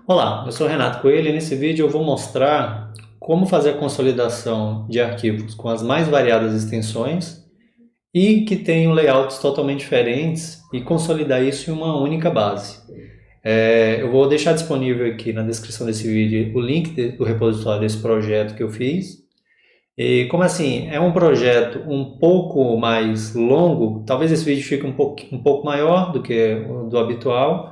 Olá, eu sou Renato Coelho e nesse vídeo eu vou mostrar como fazer a consolidação de arquivos com as mais variadas extensões e que tenham layouts totalmente diferentes e consolidar isso em uma única base. Eu vou deixar disponível aqui na descrição desse vídeo o link do repositório desse projeto que eu fiz. E como assim, é um projeto um pouco mais longo, talvez esse vídeo fique um pouco maior do que o do habitual,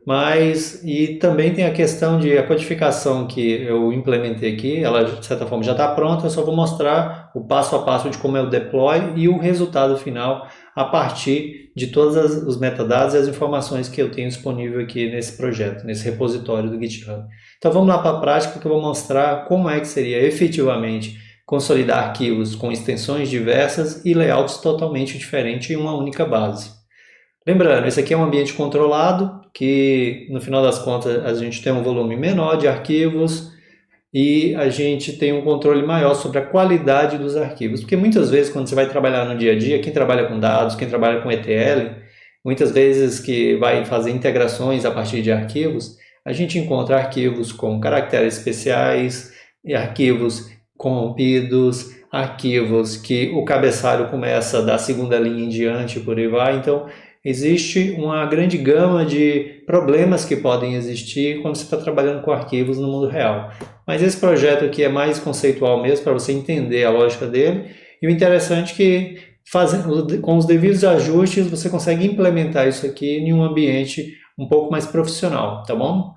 mas, e também tem a questão de a codificação que eu implementei aqui, ela de certa forma já está pronta, eu só vou mostrar o passo a passo de como é o deploy e o resultado final a partir de todos os metadados e as informações que eu tenho disponível aqui nesse projeto, nesse repositório do GitHub. Então vamos lá para a prática que eu vou mostrar como é que seria efetivamente consolidar arquivos com extensões diversas e layouts totalmente diferentes em uma única base. Lembrando, esse aqui é um ambiente controlado, que no final das contas a gente tem um volume menor de arquivos e a gente tem um controle maior sobre a qualidade dos arquivos. Porque muitas vezes quando você vai trabalhar no dia a dia, quem trabalha com dados, quem trabalha com ETL, muitas vezes que vai fazer integrações a partir de arquivos, a gente encontra arquivos com caracteres especiais e arquivos corrompidos, arquivos que o cabeçalho começa da segunda linha em diante e por aí vai. Então, existe uma grande gama de problemas que podem existir quando você está trabalhando com arquivos no mundo real. Mas esse projeto aqui é mais conceitual mesmo, para você entender a lógica dele. E o interessante é que, com os devidos ajustes, você consegue implementar isso aqui em um ambiente um pouco mais profissional, tá bom?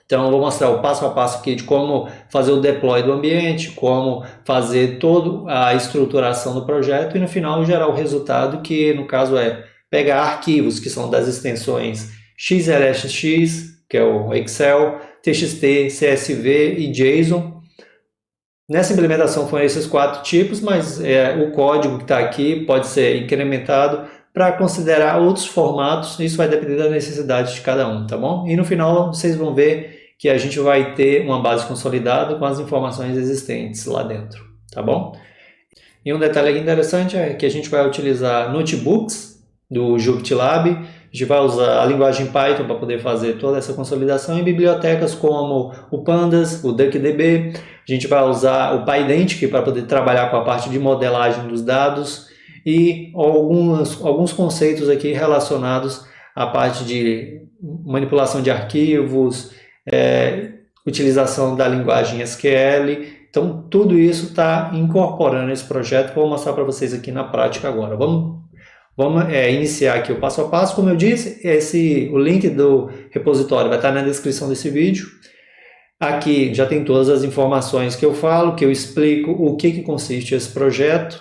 Então, eu vou mostrar o passo a passo aqui de como fazer o deploy do ambiente, como fazer toda a estruturação do projeto e, no final, gerar o resultado, que, no caso, é pegar arquivos que são das extensões XLSX, que é o Excel, TXT, CSV e JSON. Nessa implementação foram esses 4 tipos, mas o código que está aqui pode ser incrementado para considerar outros formatos. Isso vai depender da necessidade de cada um, tá bom? E no final vocês vão ver que a gente vai ter uma base consolidada com as informações existentes lá dentro, tá bom? E um detalhe interessante é que a gente vai utilizar notebooks do JupyterLab, a gente vai usar a linguagem Python para poder fazer toda essa consolidação em bibliotecas como o Pandas, o DuckDB, a gente vai usar o PyDentic para poder trabalhar com a parte de modelagem dos dados e alguns conceitos aqui relacionados à parte de manipulação de arquivos, utilização da linguagem SQL. Então, tudo isso está incorporando nesse projeto que eu vou mostrar para vocês aqui na prática agora. Vamos iniciar aqui o passo a passo. Como eu disse, o link do repositório vai estar na descrição desse vídeo. Aqui já tem todas as informações que eu falo, que eu explico o que consiste esse projeto.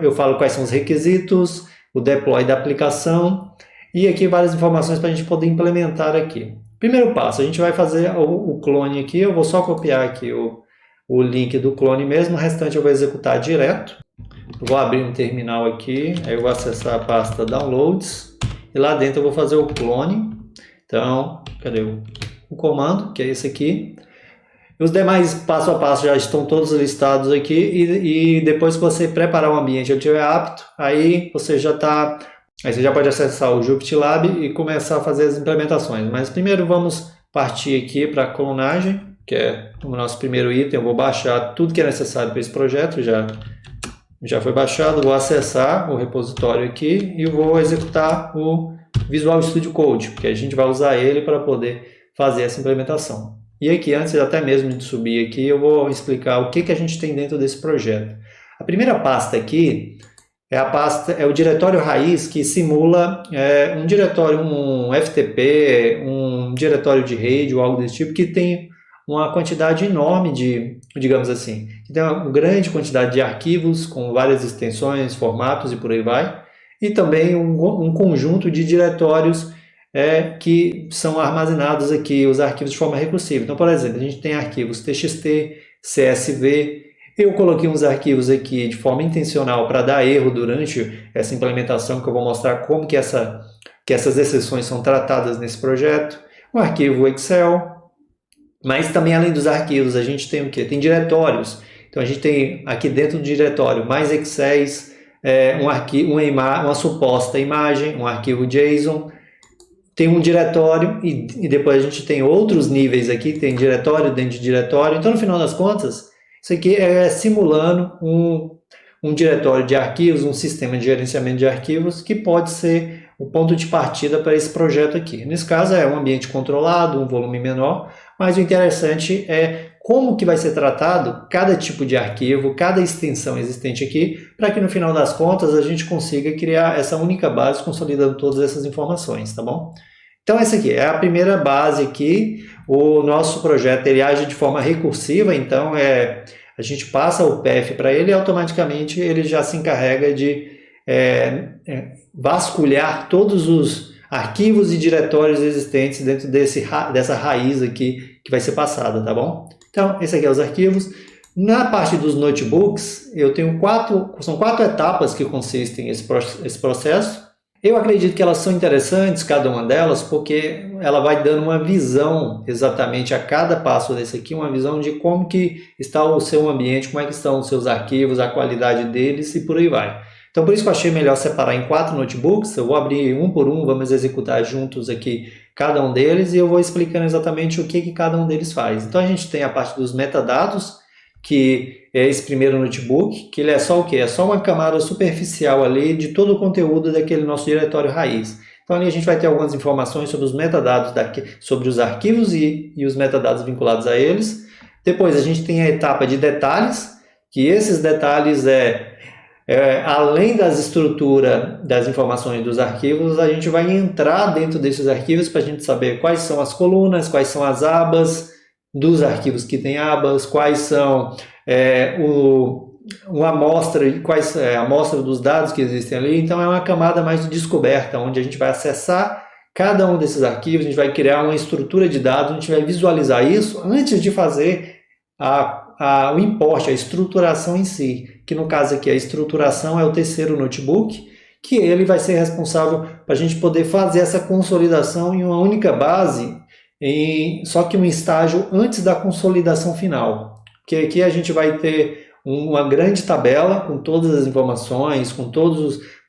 Eu falo quais são os requisitos, o deploy da aplicação e aqui várias informações para a gente poder implementar aqui. Primeiro passo, a gente vai fazer o clone aqui. Eu vou só copiar aqui o link do clone mesmo, o restante eu vou executar direto. Eu vou abrir um terminal aqui, aí eu vou acessar a pasta Downloads e lá dentro eu vou fazer o clone. Então, cadê o comando, que é esse aqui. Os demais passo a passo já estão todos listados aqui e depois que você preparar o ambiente e ele estiver apto, aí você já pode acessar o JupyterLab e começar a fazer as implementações. Mas primeiro vamos partir aqui para a clonagem, que é o nosso primeiro item. Eu vou baixar tudo que é necessário para esse projeto, já foi baixado. Vou acessar o repositório aqui e vou executar o Visual Studio Code, porque a gente vai usar ele para poder fazer essa implementação. E aqui, antes até mesmo de subir aqui, eu vou explicar o que a gente tem dentro desse projeto. A primeira pasta aqui é o diretório raiz, que simula um diretório, um FTP, um diretório de rede ou algo desse tipo, que tem uma quantidade enorme de, digamos assim, que tem uma grande quantidade de arquivos com várias extensões, formatos e por aí vai, e também um conjunto de diretórios que são armazenados aqui, os arquivos de forma recursiva. Então, por exemplo, a gente tem arquivos TXT, CSV, eu coloquei uns arquivos aqui de forma intencional para dar erro durante essa implementação, que eu vou mostrar como que essas exceções são tratadas nesse projeto, um arquivo Excel. Mas também, além dos arquivos, a gente tem o quê? Tem diretórios. Então, a gente tem aqui dentro do diretório mais Excels, uma suposta imagem, um arquivo JSON, tem um diretório e depois a gente tem outros níveis aqui, tem diretório dentro de diretório. Então, no final das contas, isso aqui é simulando um diretório de arquivos, um sistema de gerenciamento de arquivos que pode ser o ponto de partida para esse projeto aqui. Nesse caso é um ambiente controlado, um volume menor, mas o interessante é como que vai ser tratado cada tipo de arquivo, cada extensão existente aqui, para que no final das contas a gente consiga criar essa única base consolidando todas essas informações, tá bom? Então essa aqui é a primeira base aqui. O nosso projeto ele age de forma recursiva, então a gente passa o path para ele e automaticamente ele já se encarrega de vasculhar todos os arquivos e diretórios existentes dentro dessa raiz aqui que vai ser passada, tá bom? Então, esse aqui é os arquivos. Na parte dos notebooks, eu tenho são 4 etapas que consistem esse processo. Eu acredito que elas são interessantes, cada uma delas, porque ela vai dando uma visão exatamente a cada passo desse aqui, uma visão de como que está o seu ambiente, como é que estão os seus arquivos, a qualidade deles e por aí vai. Então, por isso que eu achei melhor separar em 4 notebooks. Eu vou abrir um por um, vamos executar juntos aqui cada um deles e eu vou explicando exatamente o que cada um deles faz. Então, a gente tem a parte dos metadados, que é esse primeiro notebook, que ele é só o quê? É só uma camada superficial ali de todo o conteúdo daquele nosso diretório raiz. Então, ali a gente vai ter algumas informações sobre os metadados, sobre os arquivos e os metadados vinculados a eles. Depois, a gente tem a etapa de detalhes, que esses detalhes além das estruturas das informações dos arquivos, a gente vai entrar dentro desses arquivos para a gente saber quais são as colunas, quais são as abas dos arquivos que tem abas, quais são uma amostra, a amostra dos dados que existem ali. Então é uma camada mais de descoberta, onde a gente vai acessar cada um desses arquivos, a gente vai criar uma estrutura de dados, a gente vai visualizar isso antes de fazer o import, a estruturação em si, que no caso aqui a estruturação é o terceiro notebook, que ele vai ser responsável para a gente poder fazer essa consolidação em uma única base, só que um estágio antes da consolidação final, que aqui a gente vai ter uma grande tabela com todas as informações,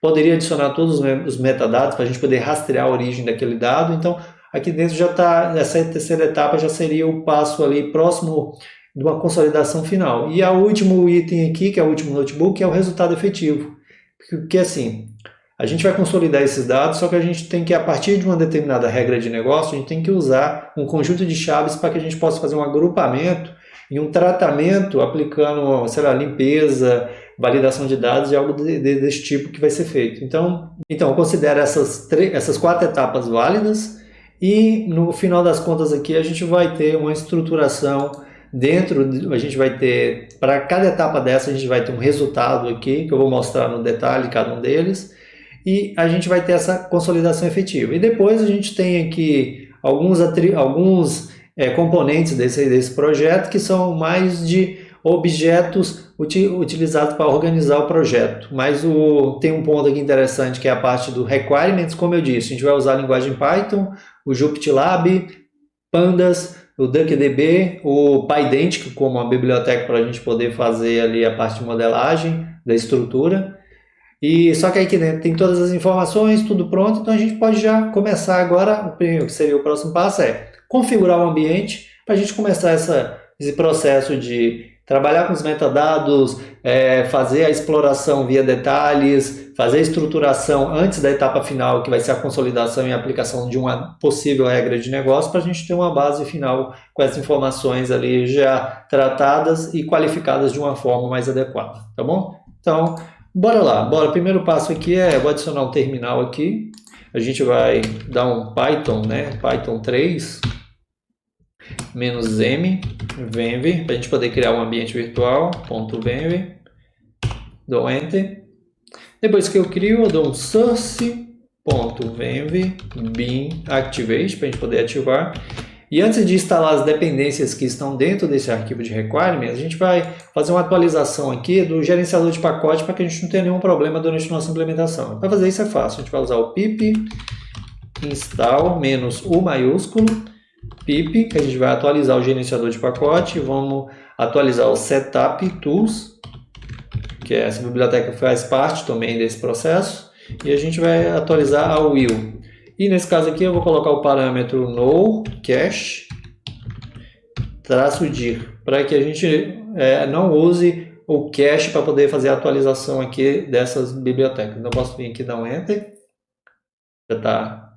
poderia adicionar todos os metadados para a gente poder rastrear a origem daquele dado. Então aqui dentro já está, essa terceira etapa já seria o passo ali próximo de uma consolidação final. E o último item aqui, que é o último notebook, é o resultado efetivo. Porque assim, a gente vai consolidar esses dados, só que a gente tem que, a partir de uma determinada regra de negócio, a gente tem que usar um conjunto de chaves para que a gente possa fazer um agrupamento e um tratamento aplicando, sei lá, limpeza, validação de dados e algo desse tipo que vai ser feito. Então eu considero essas 4 etapas válidas e no final das contas aqui a gente vai ter uma estruturação a gente vai ter, para cada etapa dessa, a gente vai ter um resultado aqui, que eu vou mostrar no detalhe cada um deles, e a gente vai ter essa consolidação efetiva. E depois a gente tem aqui alguns componentes desse projeto, que são mais de objetos utilizados para organizar o projeto. Mas tem um ponto aqui interessante, que é a parte do requirements. Como eu disse, a gente vai usar a linguagem Python, o JupyterLab, Pandas, o DuckDB, o PyDentic como uma biblioteca para a gente poder fazer ali a parte de modelagem da estrutura. E só que aqui dentro tem todas as informações, tudo pronto, então a gente pode já começar agora. O que seria o próximo passo é configurar o ambiente para a gente começar esse processo de trabalhar com os metadados, fazer a exploração via detalhes, fazer a estruturação antes da etapa final, que vai ser a consolidação e a aplicação de uma possível regra de negócio, para a gente ter uma base final com essas informações ali já tratadas e qualificadas de uma forma mais adequada, tá bom? Então, bora lá. O primeiro passo aqui vou adicionar um terminal aqui, a gente vai dar um Python, Python 3, -m, venv, para a gente poder criar um ambiente virtual, .venv, dou Enter. Depois que eu crio, eu dou um source.venv bin activate, para a gente poder ativar. E antes de instalar as dependências que estão dentro desse arquivo de requirements, a gente vai fazer uma atualização aqui do gerenciador de pacote para que a gente não tenha nenhum problema durante a nossa implementação. Para fazer isso é fácil, a gente vai usar o pip install -u maiúsculo, pip, que a gente vai atualizar o gerenciador de pacote, vamos atualizar o setup tools, que essa biblioteca faz parte também desse processo, e a gente vai atualizar a will. E nesse caso aqui eu vou colocar o parâmetro no cache -dir, para que a gente não use o cache para poder fazer a atualização aqui dessas bibliotecas. Então eu posso vir aqui e dar um Enter. Já está,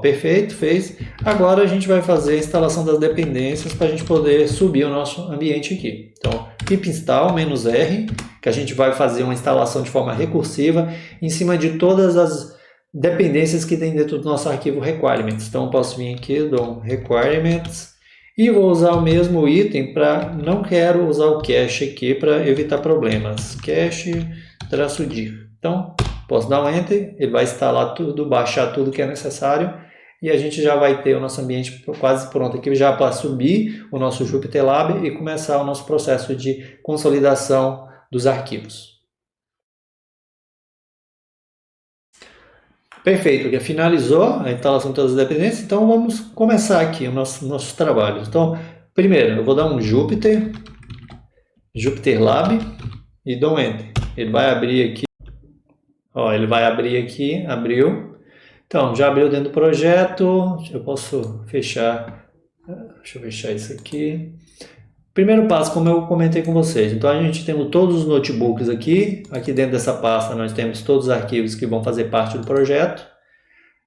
perfeito, fez. Agora a gente vai fazer a instalação das dependências para a gente poder subir o nosso ambiente aqui. Então, pip install -r, que a gente vai fazer uma instalação de forma recursiva em cima de todas as dependências que tem dentro do nosso arquivo requirements. Então eu posso vir aqui, dou um requirements, e vou usar o mesmo item para, não quero usar o cache aqui para evitar problemas. Cache -dir. Então, posso dar um Enter, ele vai instalar tudo, baixar tudo que é necessário, e a gente já vai ter o nosso ambiente quase pronto aqui, já para subir o nosso Jupyter Lab e começar o nosso processo de consolidação dos arquivos. Perfeito, já finalizou a instalação de todas as dependências, então vamos começar aqui o nosso trabalho. Então, primeiro, eu vou dar um Jupyter Lab e dou um Enter. Ele vai abrir aqui, ele vai abrir aqui, abriu. Então, já abriu dentro do projeto, eu posso fechar, deixa eu fechar isso aqui. Primeiro passo, como eu comentei com vocês, então a gente tem todos os notebooks aqui dentro dessa pasta nós temos todos os arquivos que vão fazer parte do projeto,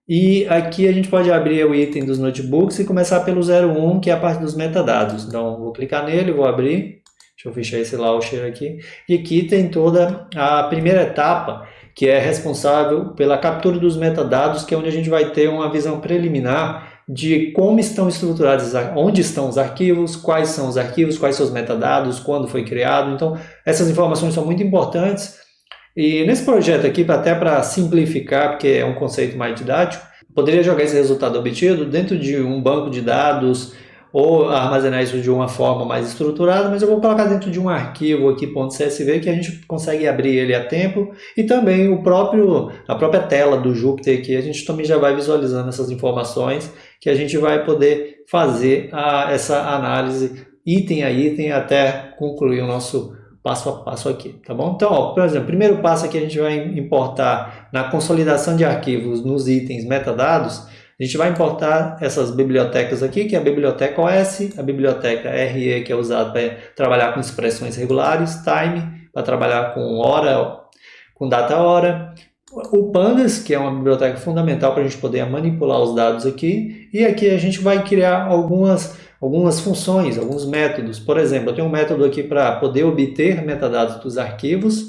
e aqui a gente pode abrir o item dos notebooks e começar pelo 01, que é a parte dos metadados. Então vou clicar nele, vou abrir, deixa eu fechar esse launcher aqui, e aqui tem toda a primeira etapa, que é responsável pela captura dos metadados, que é onde a gente vai ter uma visão preliminar de como estão estruturados, onde estão os arquivos, quais são os arquivos, quais são os metadados, quando foi criado. Então, essas informações são muito importantes. E nesse projeto aqui, até para simplificar, porque é um conceito mais didático, poderia jogar esse resultado obtido dentro de um banco de dados ou armazenar isso de uma forma mais estruturada, mas eu vou colocar dentro de um arquivo aqui, .csv, que a gente consegue abrir ele a tempo, e também a própria tela do Jupyter aqui, a gente também já vai visualizando essas informações, que a gente vai poder fazer essa análise item a item até concluir o nosso passo a passo aqui, tá bom? Então, por exemplo, primeiro passo aqui a gente vai importar na consolidação de arquivos nos itens metadados. A gente vai importar essas bibliotecas aqui, que é a biblioteca OS, a biblioteca RE, que é usada para trabalhar com expressões regulares, time, para trabalhar com hora, com data hora, o pandas, que é uma biblioteca fundamental para a gente poder manipular os dados aqui, e aqui a gente vai criar algumas funções, alguns métodos. Por exemplo, eu tenho um método aqui para poder obter metadados dos arquivos,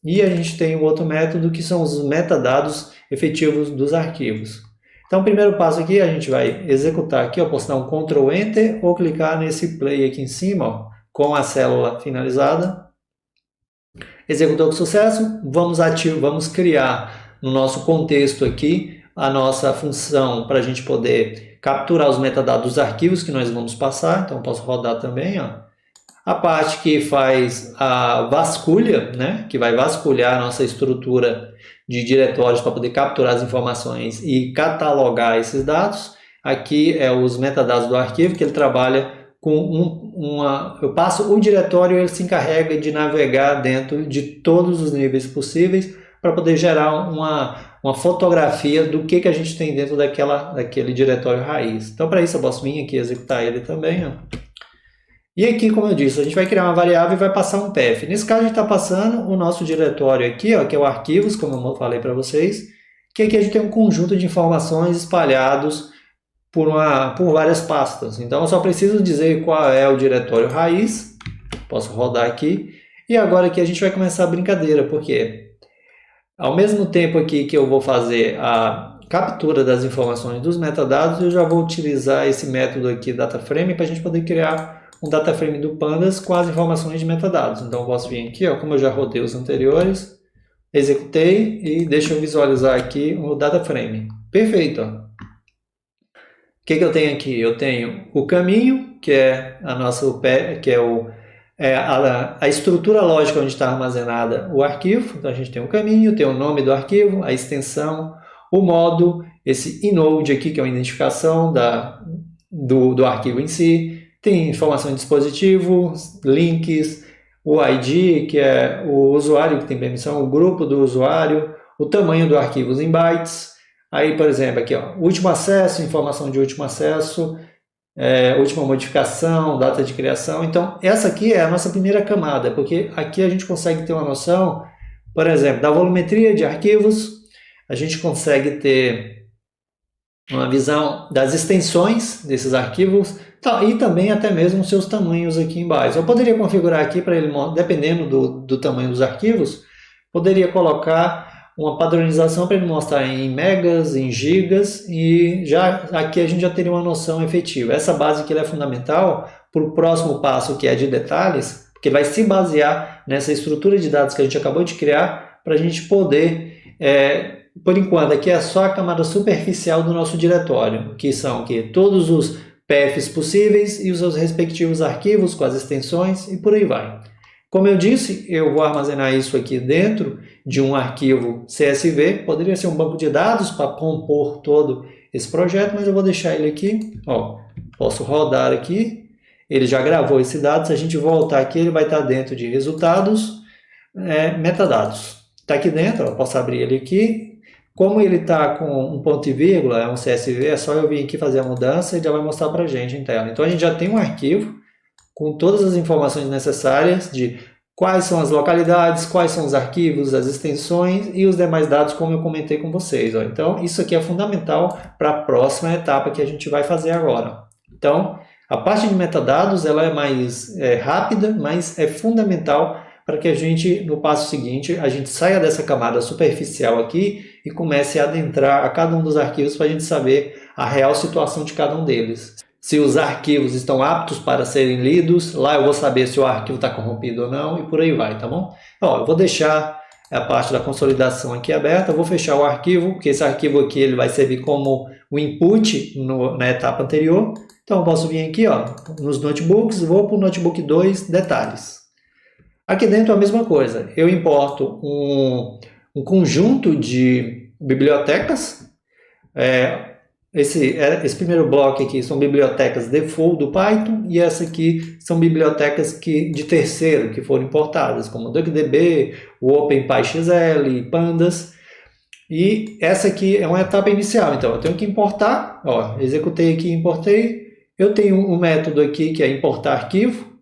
e a gente tem um outro método que são os metadados efetivos dos arquivos. Então, o primeiro passo aqui, a gente vai executar aqui, eu posso dar um Ctrl Enter ou clicar nesse play aqui em cima, com a célula finalizada. Executou com sucesso, vamos criar no nosso contexto aqui a nossa função para a gente poder capturar os metadados dos arquivos que nós vamos passar. Então, posso rodar também, a parte que faz a vasculha, né, que vai vasculhar a nossa estrutura de diretórios para poder capturar as informações e catalogar esses dados. Aqui é os metadados do arquivo, que ele trabalha com eu passo o diretório, ele se encarrega de navegar dentro de todos os níveis possíveis para poder gerar uma fotografia do que a gente tem dentro daquele diretório raiz. Então, para isso eu posso vir aqui executar ele também, E aqui, como eu disse, a gente vai criar uma variável e vai passar um path. Nesse caso, a gente está passando o nosso diretório aqui, que é o arquivos, como eu falei para vocês, que aqui a gente tem um conjunto de informações espalhados por várias pastas. Então, eu só preciso dizer qual é o diretório raiz. Posso rodar aqui. E agora aqui a gente vai começar a brincadeira, porque ao mesmo tempo aqui que eu vou fazer a captura das informações dos metadados, eu já vou utilizar esse método aqui, DataFrame, para a gente poder criar um DataFrame do Pandas com as informações de metadados. Então eu posso vir aqui, como eu já rodei os anteriores, executei e deixa eu visualizar aqui o DataFrame. Perfeito. O que eu tenho aqui? Eu tenho o caminho, que é a estrutura lógica onde está armazenada o arquivo. Então a gente tem o caminho, tem o nome do arquivo, a extensão, o modo, esse inode aqui, que é uma identificação do arquivo em si. Tem informação de dispositivo, links, o ID, que é o usuário que tem permissão, o grupo do usuário, o tamanho do arquivo em bytes, Aí, por exemplo, aqui, ó, último acesso, informação de último acesso, última modificação, data de criação. Então, essa aqui é a nossa primeira camada, porque aqui a gente consegue ter uma noção, por exemplo, da volumetria de arquivos, a gente consegue ter uma visão das extensões desses arquivos e também até mesmo seus tamanhos aqui embaixo. Eu poderia configurar aqui para ele, dependendo do tamanho dos arquivos, poderia colocar uma padronização para ele mostrar em megas, em gigas, e já aqui a gente já teria uma noção efetiva. Essa base aqui é fundamental para o próximo passo, que é de detalhes, porque vai se basear nessa estrutura de dados que a gente acabou de criar para a gente poder, por enquanto, aqui é só a camada superficial do nosso diretório, que são aqui todos os paths possíveis e os seus respectivos arquivos com as extensões e por aí vai. Como eu disse, eu vou armazenar isso aqui dentro de um arquivo CSV, poderia ser um banco de dados para compor todo esse projeto, mas eu vou deixar ele aqui, ó, posso rodar aqui, ele já gravou esse dado, se a gente voltar aqui, ele vai estar dentro de resultados, metadados. Está aqui dentro, ó, posso abrir ele aqui, como ele está com um ponto e vírgula, é um CSV, é só eu vir aqui fazer a mudança e já vai mostrar para a gente em tela. Então a gente já tem um arquivo com todas as informações necessárias de quais são as localidades, quais são os arquivos, as extensões e os demais dados, como eu comentei com vocês. Ó. Então, isso aqui é fundamental para a próxima etapa que a gente vai fazer agora. Então, a parte de metadados ela é mais rápida, mas é fundamental para que a gente, no passo seguinte, a gente saia dessa camada superficial aqui e comece a adentrar a cada um dos arquivos para a gente saber a real situação de cada um deles. Se os arquivos estão aptos para serem lidos, lá eu vou saber se o arquivo está corrompido ou não e por aí vai, tá bom? Ó, eu vou deixar a parte da consolidação aqui aberta, eu vou fechar o arquivo, porque esse arquivo aqui ele vai servir como o input na etapa anterior. Então eu posso vir aqui, ó, nos notebooks, vou para o notebook 2, detalhes. Aqui dentro é a mesma coisa, eu importo um conjunto de bibliotecas, esse primeiro bloco aqui são bibliotecas default do Python e essa aqui são bibliotecas de terceiro que foram importadas, como DuckDB, o OpenPyXL, Pandas. E essa aqui é uma etapa inicial, então eu tenho que importar, ó, executei aqui, importei. Eu tenho um método aqui que é importar arquivo.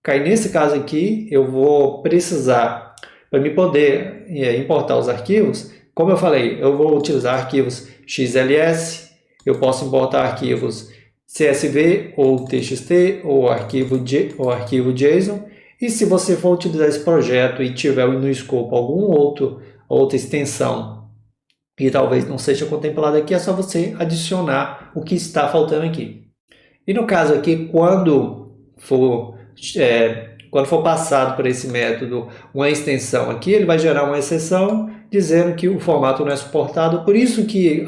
Aí nesse caso aqui eu vou precisar, para me poder importar os arquivos, como eu falei, eu vou utilizar arquivos XLS, eu posso importar arquivos CSV ou TXT ou arquivo JSON. E se você for utilizar esse projeto e tiver no escopo outra extensão e talvez não seja contemplada aqui, é só você adicionar o que está faltando aqui. E no caso aqui, quando for passado por esse método uma extensão aqui, ele vai gerar uma exceção dizendo que o formato não é suportado. Por isso que,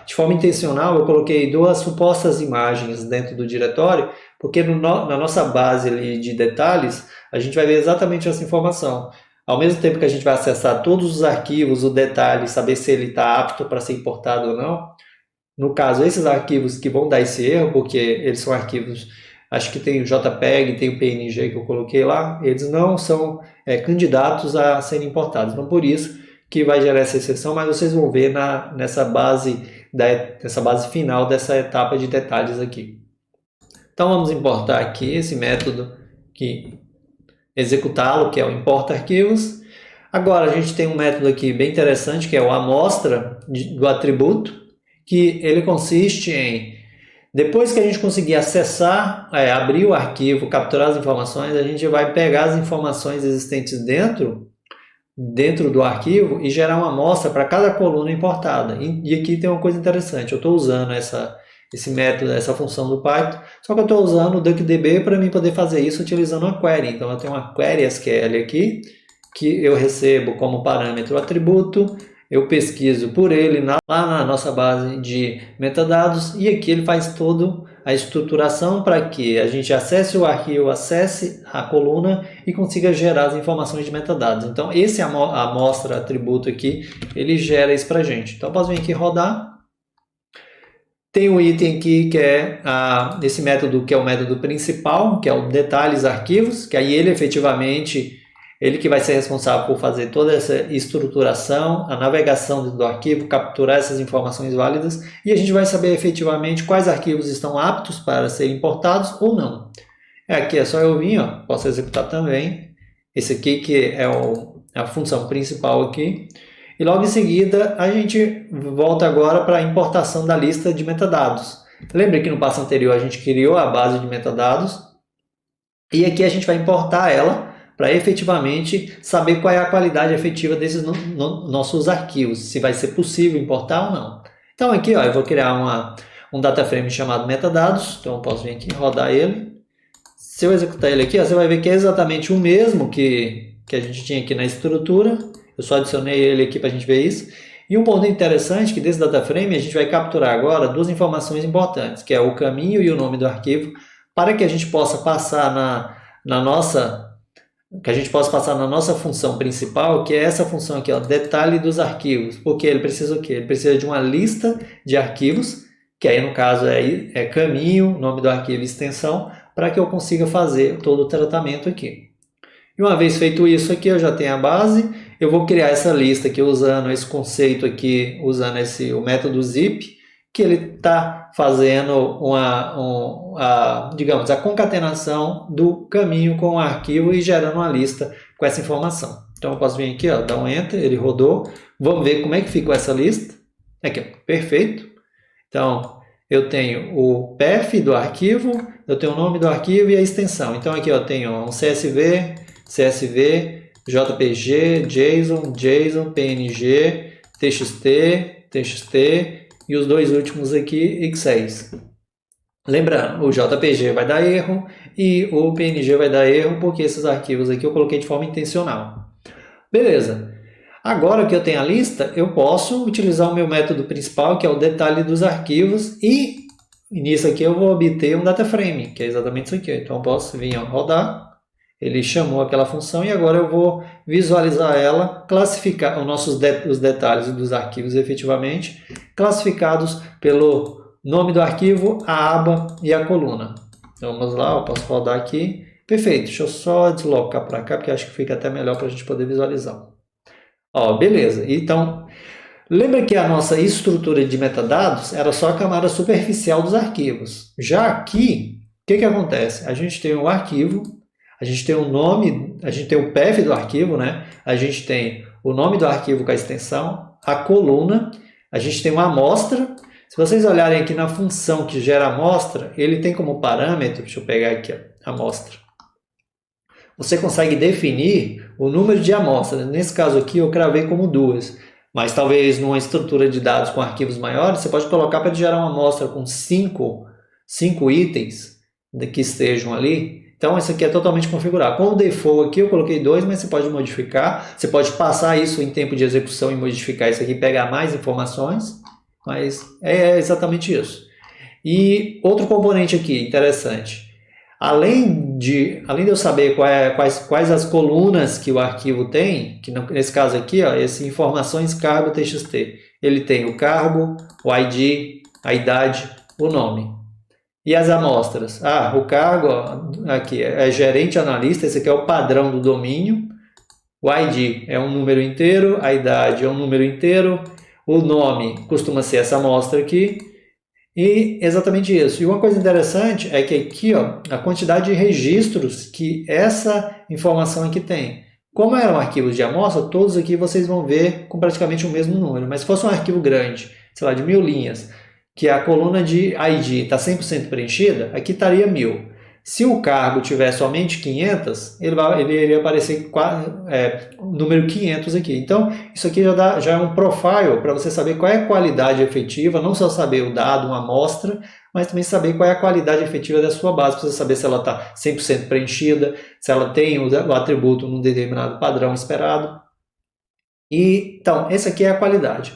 de forma intencional, eu coloquei duas supostas imagens dentro do diretório, porque na nossa base ali de detalhes, a gente vai ver exatamente essa informação. Ao mesmo tempo que a gente vai acessar todos os arquivos, o detalhe, saber se ele está apto para ser importado ou não. No caso, esses arquivos que vão dar esse erro, porque eles são arquivos, acho que tem o JPEG, tem o PNG que eu coloquei lá, eles não são candidatos a serem importados. Então, por isso que vai gerar essa exceção, mas vocês vão ver nessa base final dessa etapa de detalhes aqui. Então, vamos importar aqui esse método, executá-lo, que é o import arquivos. Agora, a gente tem um método aqui bem interessante, que é o amostra do atributo, que ele consiste em, depois que a gente conseguir acessar, abrir o arquivo, capturar as informações, a gente vai pegar as informações existentes dentro do arquivo e gerar uma amostra para cada coluna importada. E aqui tem uma coisa interessante, eu estou usando esse método, essa função do Python, só que eu estou usando o DuckDB para mim poder fazer isso utilizando uma query. Então eu tenho uma query SQL aqui, que eu recebo como parâmetro o atributo, eu pesquiso por ele lá na nossa base de metadados e aqui ele faz toda a estruturação para que a gente acesse o arquivo, acesse a coluna e consiga gerar as informações de metadados. Então esse amostra atributo aqui, ele gera isso para a gente. Então posso vir aqui rodar. Tem um item aqui que é esse método que é o método principal, que é o detalhes arquivos, que aí ele efetivamente Ele que vai ser responsável por fazer toda essa estruturação, a navegação dentro do arquivo, capturar essas informações válidas e a gente vai saber efetivamente quais arquivos estão aptos para serem importados ou não. Aqui é só eu vir, ó, posso executar também. Esse aqui que é a função principal aqui. E logo em seguida a gente volta agora para a importação da lista de metadados. Lembra que no passo anterior a gente criou a base de metadados e aqui a gente vai importar ela para efetivamente saber qual é a qualidade efetiva desses nossos arquivos, se vai ser possível importar ou não. Então aqui ó, eu vou criar um data frame chamado metadados, então eu posso vir aqui e rodar ele. Se eu executar ele aqui, ó, você vai ver que é exatamente o mesmo que a gente tinha aqui na estrutura. Eu só adicionei ele aqui para a gente ver isso. E um ponto interessante é que desse data frame a gente vai capturar agora duas informações importantes, que é o caminho e o nome do arquivo, para que a gente possa passar na nossa função principal, que é essa função aqui, ó, detalhe dos arquivos. Porque ele precisa o quê? Ele precisa de uma lista de arquivos, que aí no caso é caminho, nome do arquivo e extensão, para que eu consiga fazer todo o tratamento aqui. E uma vez feito isso aqui, eu já tenho a base. Eu vou criar essa lista aqui usando esse conceito aqui, usando o método zip, que ele está fazendo digamos, a concatenação do caminho com o arquivo e gerando uma lista com essa informação. Então eu posso vir aqui, ó, dar um enter, ele rodou. Vamos ver como é que ficou essa lista. Aqui, ó, perfeito. Então eu tenho o path do arquivo, eu tenho o nome do arquivo e a extensão. Então aqui eu tenho um CSV, JPG, JSON, PNG, TXT e os dois últimos aqui, X6. Lembrando, o JPG vai dar erro e o PNG vai dar erro porque esses arquivos aqui eu coloquei de forma intencional. Beleza. Agora que eu tenho a lista, eu posso utilizar o meu método principal, que é o detalhe dos arquivos, e nisso aqui eu vou obter um data frame, que é exatamente isso aqui. Então eu posso vir a rodar. Ele chamou aquela função e agora eu vou visualizar ela, classificar os detalhes dos arquivos efetivamente, classificados pelo nome do arquivo, a aba e a coluna. Então, vamos lá, eu posso rodar aqui. Perfeito, deixa eu só deslocar para cá, porque acho que fica até melhor para a gente poder visualizar. Ó, beleza, então, lembra que a nossa estrutura de metadados era só a camada superficial dos arquivos. Já aqui, o que acontece? A gente tem um arquivo, a gente tem o nome, a gente tem o path do arquivo, né? A gente tem o nome do arquivo com a extensão, a coluna, a gente tem uma amostra. Se vocês olharem aqui na função que gera a amostra, ele tem como parâmetro, deixa eu pegar aqui, ó, amostra. Você consegue definir o número de amostras. Nesse caso aqui eu cravei como 2, mas talvez numa estrutura de dados com arquivos maiores, você pode colocar para gerar uma amostra com 5 itens que estejam ali. Então, isso aqui é totalmente configurável. Com o default aqui, eu coloquei 2, mas você pode modificar. Você pode passar isso em tempo de execução e modificar isso aqui, pegar mais informações. Mas é exatamente isso. E outro componente aqui, interessante. Além de eu saber quais as colunas que o arquivo tem, que nesse caso aqui, ó, esse informações cargo txt, ele tem o cargo, o ID, a idade, o nome. E as amostras? O cargo, ó, aqui é gerente analista, esse aqui é o padrão do domínio. O ID é um número inteiro, a idade é um número inteiro, o nome costuma ser essa amostra aqui. E exatamente isso. E uma coisa interessante é que aqui, ó, a quantidade de registros que essa informação aqui tem. Como eram arquivos de amostra, todos aqui vocês vão ver com praticamente o mesmo número. Mas se fosse um arquivo grande, sei lá, de 1000 linhas, que a coluna de ID está 100% preenchida, aqui estaria 1000. Se o cargo tiver somente 500, ele iria aparecer o número 500 aqui. Então, isso aqui já é um profile para você saber qual é a qualidade efetiva, não só saber o dado, uma amostra, mas também saber qual é a qualidade efetiva da sua base, para você saber se ela está 100% preenchida, se ela tem o atributo num determinado padrão esperado. Então, essa aqui é a qualidade.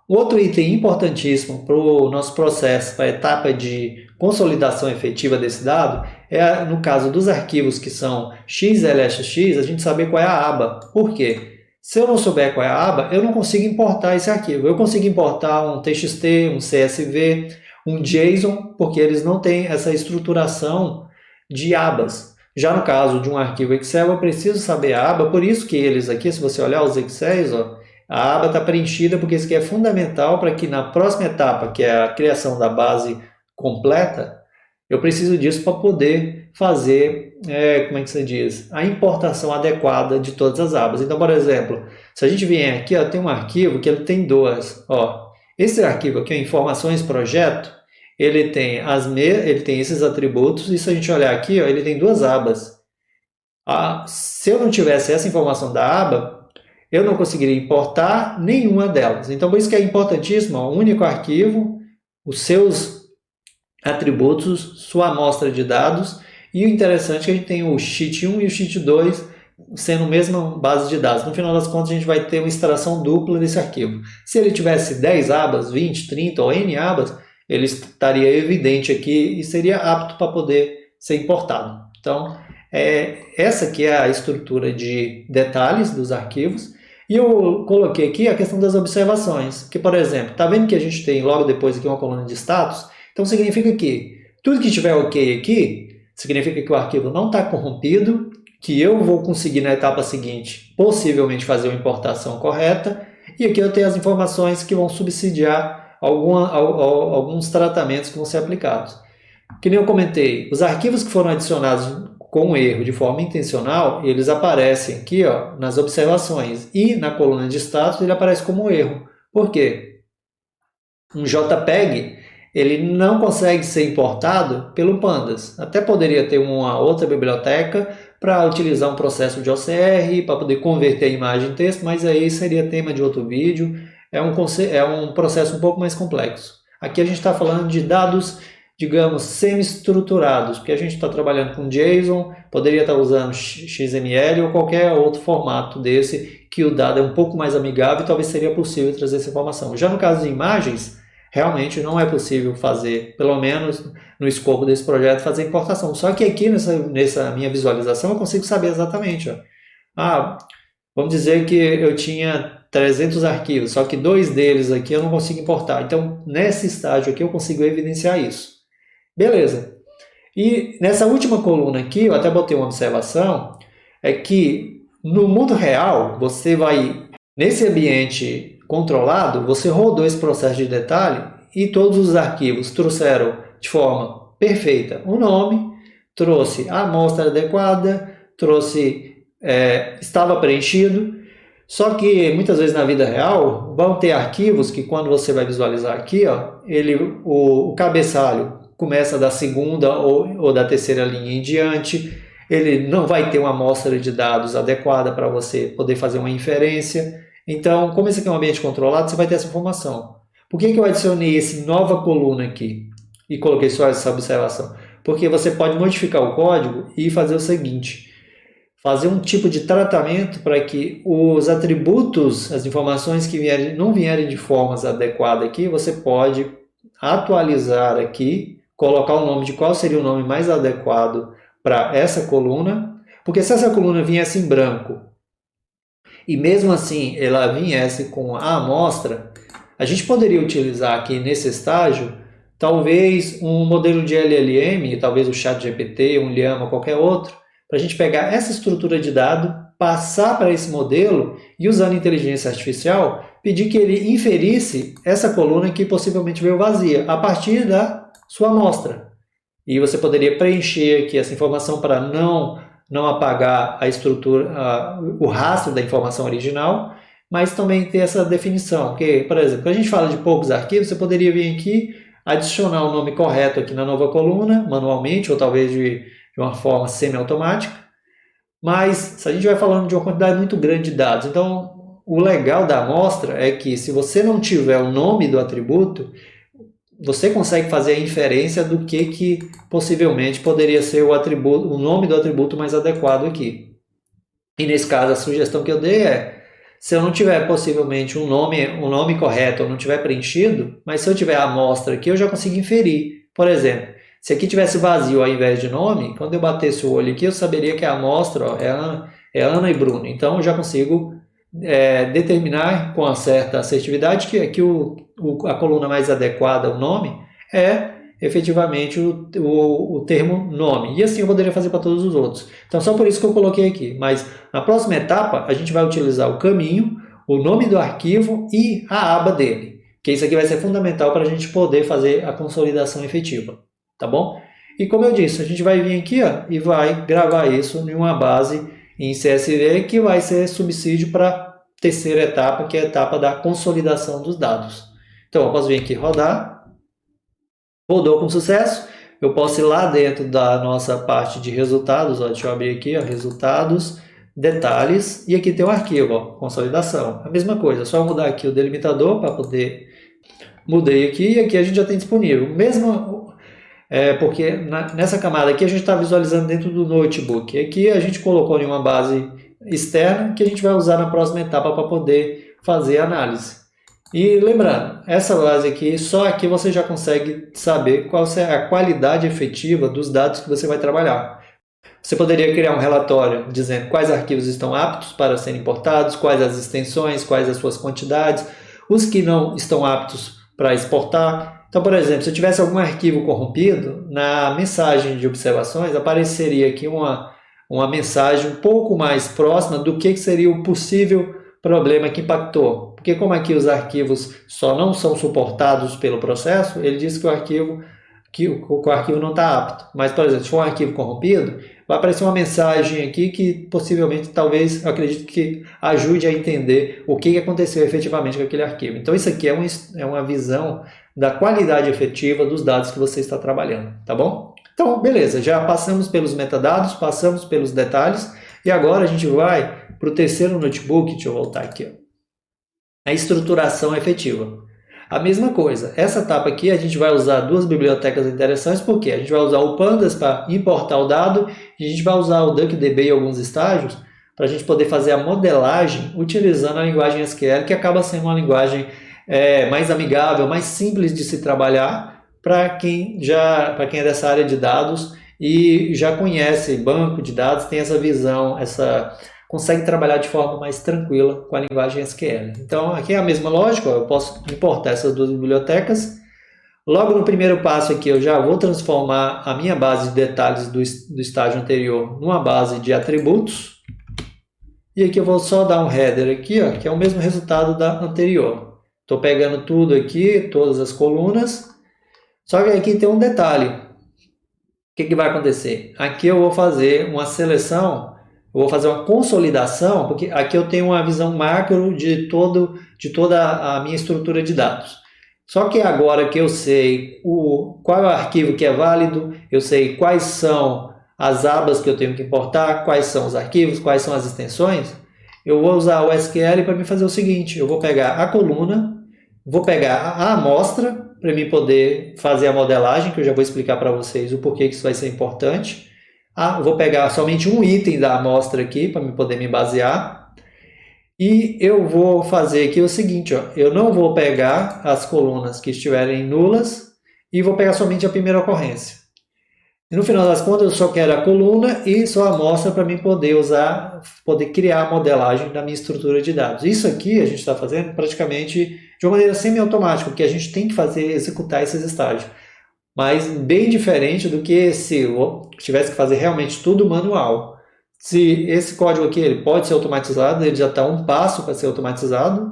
Outro item importantíssimo para o nosso processo, para a etapa de consolidação efetiva desse dado, é no caso dos arquivos que são XLSX, a gente saber qual é a aba. Por quê? Se eu não souber qual é a aba, eu não consigo importar esse arquivo. Eu consigo importar um TXT, um CSV, um JSON, porque eles não têm essa estruturação de abas. Já no caso de um arquivo Excel, eu preciso saber a aba, por isso que eles aqui, se você olhar os Excels, ó, a aba está preenchida, porque isso aqui é fundamental para que na próxima etapa, que é a criação da base completa, eu preciso disso para poder fazer, como é que você diz, a importação adequada de todas as abas. Então, por exemplo, se a gente vier aqui, ó, tem um arquivo que ele tem duas. Ó, esse arquivo aqui, informações projeto, ele tem, ele tem esses atributos, e se a gente olhar aqui, ó, ele tem duas abas. Se eu não tivesse essa informação da aba, eu não conseguiria importar nenhuma delas. Então, por isso que é importantíssimo, ó, um único arquivo, os seus atributos, sua amostra de dados, e o interessante é que a gente tem o Sheet 1 e o Sheet 2 sendo a mesma base de dados. No final das contas, a gente vai ter uma extração dupla desse arquivo. Se ele tivesse 10 abas, 20, 30 ou N abas, ele estaria evidente aqui e seria apto para poder ser importado. Então, essa aqui é a estrutura de detalhes dos arquivos. E eu coloquei aqui a questão das observações, que, por exemplo, está vendo que a gente tem logo depois aqui uma coluna de status? Então, significa que tudo que estiver ok aqui, significa que o arquivo não está corrompido, que eu vou conseguir na etapa seguinte, possivelmente, fazer uma importação correta, e aqui eu tenho as informações que vão subsidiar alguns tratamentos que vão ser aplicados. Que nem eu comentei, os arquivos que foram adicionados com erro de forma intencional, eles aparecem aqui, ó, nas observações, e na coluna de status ele aparece como erro. Por quê? Um JPEG, ele não consegue ser importado pelo Pandas. Até poderia ter uma outra biblioteca para utilizar um processo de OCR, para poder converter a imagem em texto, mas aí seria tema de outro vídeo. É um processo um pouco mais complexo. Aqui a gente está falando de dados, digamos, semi-estruturados, porque a gente está trabalhando com JSON, poderia estar usando XML ou qualquer outro formato desse, que o dado é um pouco mais amigável e talvez seria possível trazer essa informação. Já no caso de imagens, realmente não é possível fazer, pelo menos no escopo desse projeto, fazer importação. Só que aqui nessa minha visualização eu consigo saber exatamente. Ó. Vamos dizer que eu tinha 300 arquivos, só que 2 deles aqui eu não consigo importar. Então, nesse estágio aqui eu consigo evidenciar isso. Beleza. E nessa última coluna aqui, eu até botei uma observação, é que no mundo real, você vai, nesse ambiente controlado, você rodou esse processo de detalhe e todos os arquivos trouxeram de forma perfeita o nome, trouxe a amostra adequada, estava preenchido. Só que muitas vezes na vida real vão ter arquivos que quando você vai visualizar aqui, ó, o cabeçalho começa da segunda ou da terceira linha em diante, ele não vai ter uma amostra de dados adequada para você poder fazer uma inferência. Então, como esse aqui é um ambiente controlado, você vai ter essa informação. Por que eu adicionei essa nova coluna aqui e coloquei só essa observação? Porque você pode modificar o código e fazer o seguinte, fazer um tipo de tratamento para que os atributos, as informações que não vierem de formas adequadas aqui, você pode atualizar aqui, colocar o nome de qual seria o nome mais adequado para essa coluna, porque se essa coluna viesse em branco, e mesmo assim ela viesse com a amostra, a gente poderia utilizar aqui nesse estágio, talvez um modelo de LLM, talvez o ChatGPT, um Llama, qualquer outro, para a gente pegar essa estrutura de dado, passar para esse modelo e usando inteligência artificial, pedir que ele inferisse essa coluna que possivelmente veio vazia, a partir da sua amostra. E você poderia preencher aqui essa informação para não apagar a estrutura, o rastro da informação original, mas também ter essa definição. Porque, por exemplo, quando a gente fala de poucos arquivos, você poderia vir aqui, adicionar o nome correto aqui na nova coluna, manualmente, ou talvez de uma forma semi-automática. Mas, se a gente vai falando de uma quantidade muito grande de dados, então, o legal da amostra é que, se você não tiver o nome do atributo, você consegue fazer a inferência do que possivelmente poderia ser o nome do atributo mais adequado aqui. E nesse caso, a sugestão que eu dei é, se eu não tiver possivelmente um nome correto ou não tiver preenchido, mas se eu tiver a amostra aqui, eu já consigo inferir. Por exemplo, se aqui tivesse vazio ao invés de nome, quando eu batesse o olho aqui, eu saberia que a amostra é Ana e Bruno. Então, eu já consigo determinar com uma certa assertividade que aqui a coluna mais adequada, o nome, é efetivamente o termo nome. E assim eu poderia fazer para todos os outros. Então só por isso que eu coloquei aqui. Mas na próxima etapa a gente vai utilizar o caminho, o nome do arquivo e a aba dele. Que isso aqui vai ser fundamental para a gente poder fazer a consolidação efetiva. Tá bom? E como eu disse, a gente vai vir aqui e vai gravar isso em uma base em CSV que vai ser subsídio para a terceira etapa, que é a etapa da consolidação dos dados. Então eu posso vir aqui rodar, rodou com sucesso, eu posso ir lá dentro da nossa parte de resultados, deixa eu abrir aqui, resultados, detalhes, e aqui tem o arquivo, consolidação. A mesma coisa, é só mudar aqui o delimitador para poder... Mudei aqui e aqui a gente já tem disponível. Mesmo porque nessa camada aqui a gente está visualizando dentro do notebook. Aqui a gente colocou em uma base externa que a gente vai usar na próxima etapa para poder fazer a análise. E lembrando, essa base aqui, só aqui você já consegue saber qual é a qualidade efetiva dos dados que você vai trabalhar. Você poderia criar um relatório dizendo quais arquivos estão aptos para serem importados, quais as extensões, quais as suas quantidades, os que não estão aptos para exportar. Então, por exemplo, se eu tivesse algum arquivo corrompido, na mensagem de observações apareceria aqui uma mensagem um pouco mais próxima do que seria o possível problema que impactou. Porque como aqui os arquivos só não são suportados pelo processo, ele diz que o arquivo não está apto. Mas, por exemplo, se for um arquivo corrompido, vai aparecer uma mensagem aqui que possivelmente, talvez, eu acredito que ajude a entender o que aconteceu efetivamente com aquele arquivo. Então, isso aqui é uma visão da qualidade efetiva dos dados que você está trabalhando, tá bom? Então, beleza, já passamos pelos metadados, passamos pelos detalhes, e agora a gente vai para o terceiro notebook, deixa eu voltar aqui, a estruturação efetiva. A mesma coisa, essa etapa aqui a gente vai usar duas bibliotecas interessantes, porque a gente vai usar o Pandas para importar o dado e a gente vai usar o DuckDB em alguns estágios para a gente poder fazer a modelagem utilizando a linguagem SQL, que acaba sendo uma linguagem mais amigável, mais simples de se trabalhar para quem é dessa área de dados e já conhece banco de dados, tem essa visão, consegue trabalhar de forma mais tranquila com a linguagem SQL. Então, aqui é a mesma lógica, eu posso importar essas duas bibliotecas. Logo no primeiro passo aqui, eu já vou transformar a minha base de detalhes do estágio anterior numa base de atributos. E aqui eu vou só dar um header aqui, que é o mesmo resultado da anterior. Estou pegando tudo aqui, todas as colunas. Só que aqui tem um detalhe. O que vai acontecer? Aqui eu vou fazer uma seleção. Eu vou fazer uma consolidação, porque aqui eu tenho uma visão macro de toda a minha estrutura de dados. Só que agora que eu sei qual é o arquivo que é válido, eu sei quais são as abas que eu tenho que importar, quais são os arquivos, quais são as extensões, eu vou usar o SQL para me fazer o seguinte, eu vou pegar a coluna, vou pegar a amostra, para mim poder fazer a modelagem, que eu já vou explicar para vocês o porquê que isso vai ser importante. Vou pegar somente um item da amostra aqui para poder me basear. E eu vou fazer aqui o seguinte, eu não vou pegar as colunas que estiverem nulas e vou pegar somente a primeira ocorrência. E no final das contas eu só quero a coluna e só a amostra para mim poder criar a modelagem da minha estrutura de dados. Isso aqui a gente está fazendo praticamente de uma maneira semi-automática, porque a gente tem que executar esses estágios. Mas bem diferente do que se eu tivesse que fazer realmente tudo manual. Se esse código aqui ele pode ser automatizado, ele já está um passo para ser automatizado.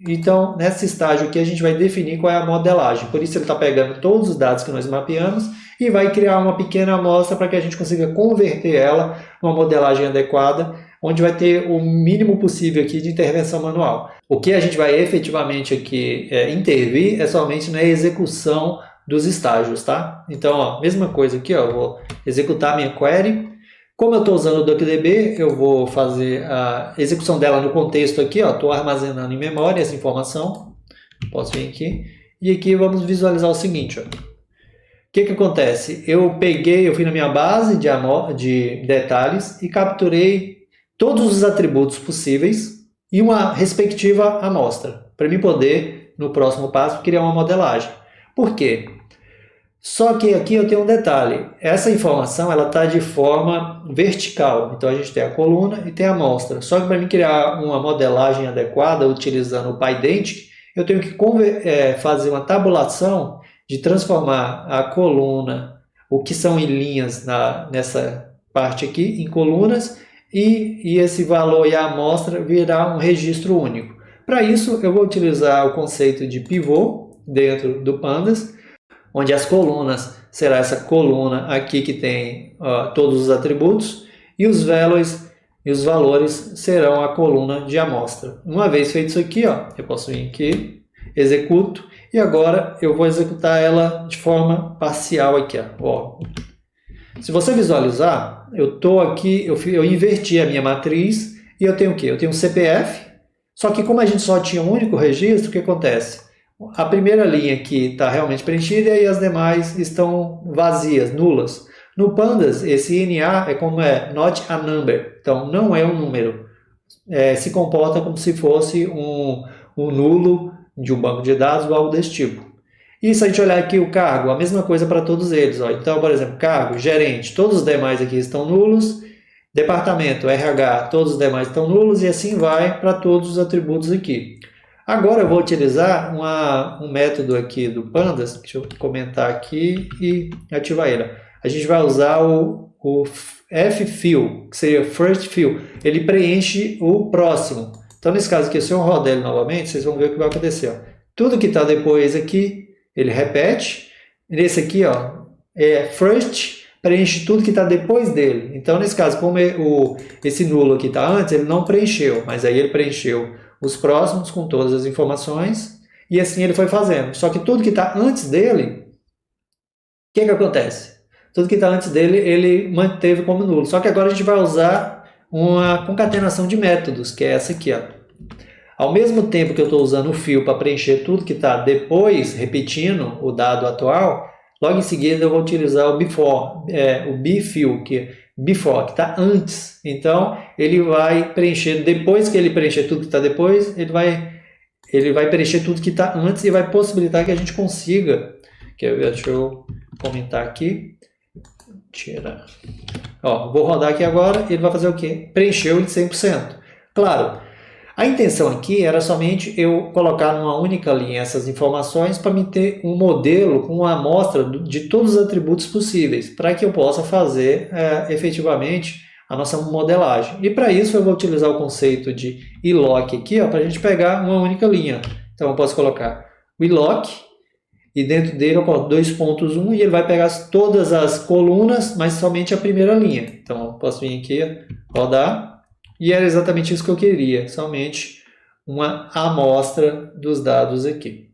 Então, nesse estágio aqui, a gente vai definir qual é a modelagem. Por isso, ele está pegando todos os dados que nós mapeamos e vai criar uma pequena amostra para que a gente consiga converter ela numa modelagem adequada, onde vai ter o mínimo possível aqui de intervenção manual. O que a gente vai efetivamente aqui intervir é somente na execução dos estágios, tá? Então, mesma coisa aqui, eu vou executar a minha query. Como eu estou usando o DuckDB, eu vou fazer a execução dela no contexto aqui, estou armazenando em memória essa informação. Posso vir aqui. E aqui vamos visualizar o seguinte, O que acontece? Eu fui na minha base de detalhes e capturei todos os atributos possíveis e uma respectiva amostra, para mim poder, no próximo passo, criar uma modelagem. Por quê? Só que aqui eu tenho um detalhe, essa informação está de forma vertical, então a gente tem a coluna e tem a amostra. Só que para mim criar uma modelagem adequada utilizando o PyDentic, eu tenho que fazer uma tabulação de transformar a coluna, o que são em linhas nessa parte aqui, em colunas, e esse valor e a amostra virá um registro único. Para isso, eu vou utilizar o conceito de pivô dentro do Pandas, onde as colunas será essa coluna aqui que tem todos os atributos, e os valores serão a coluna de amostra. Uma vez feito isso aqui, eu posso vir aqui, executo, e agora eu vou executar ela de forma parcial aqui. Se você visualizar, eu estou aqui, eu inverti a minha matriz e eu tenho o quê? Eu tenho um CPF, só que como a gente só tinha um único registro, o que acontece? A primeira linha aqui está realmente preenchida e as demais estão vazias, nulas. No Pandas, esse NA é como not a number, então não é um número. Se comporta como se fosse um nulo de um banco de dados ou algo desse tipo. E se a gente olhar aqui o cargo, a mesma coisa para todos eles. Então, por exemplo, cargo, gerente, todos os demais aqui estão nulos. Departamento, RH, todos os demais estão nulos e assim vai para todos os atributos aqui. Agora eu vou utilizar um método aqui do Pandas, deixa eu comentar aqui e ativar ele. A gente vai usar o ffill, que seria first fill. Ele preenche o próximo. Então, nesse caso aqui, se eu rodar ele novamente, vocês vão ver o que vai acontecer. Tudo que está depois aqui, ele repete. Nesse aqui, first, preenche tudo que está depois dele. Então, nesse caso, como esse nulo aqui está antes, ele não preencheu, mas aí ele preencheu os próximos com todas as informações, e assim ele foi fazendo. Só que tudo que está antes dele, o que acontece? Tudo que está antes dele, ele manteve como nulo. Só que agora a gente vai usar uma concatenação de métodos, que é essa aqui. Ao mesmo tempo que eu estou usando o fill para preencher tudo que está depois, repetindo o dado atual, logo em seguida eu vou utilizar o before, o bfill, que está antes. Então, ele vai preencher, depois que ele preencher tudo que está depois, ele vai preencher tudo que está antes e vai possibilitar que a gente consiga, deixa eu comentar aqui, tirar. Vou rodar aqui agora, ele vai fazer o quê? Preencheu em 100%. Claro, a intenção aqui era somente eu colocar numa única linha essas informações para me ter um modelo com uma amostra de todos os atributos possíveis, para que eu possa fazer efetivamente a nossa modelagem. E para isso eu vou utilizar o conceito de iloc aqui, para a gente pegar uma única linha. Então eu posso colocar o iloc, e dentro dele eu coloco 2.1 e ele vai pegar todas as colunas, mas somente a primeira linha. Então eu posso vir aqui, rodar. E era exatamente isso que eu queria, somente uma amostra dos dados aqui.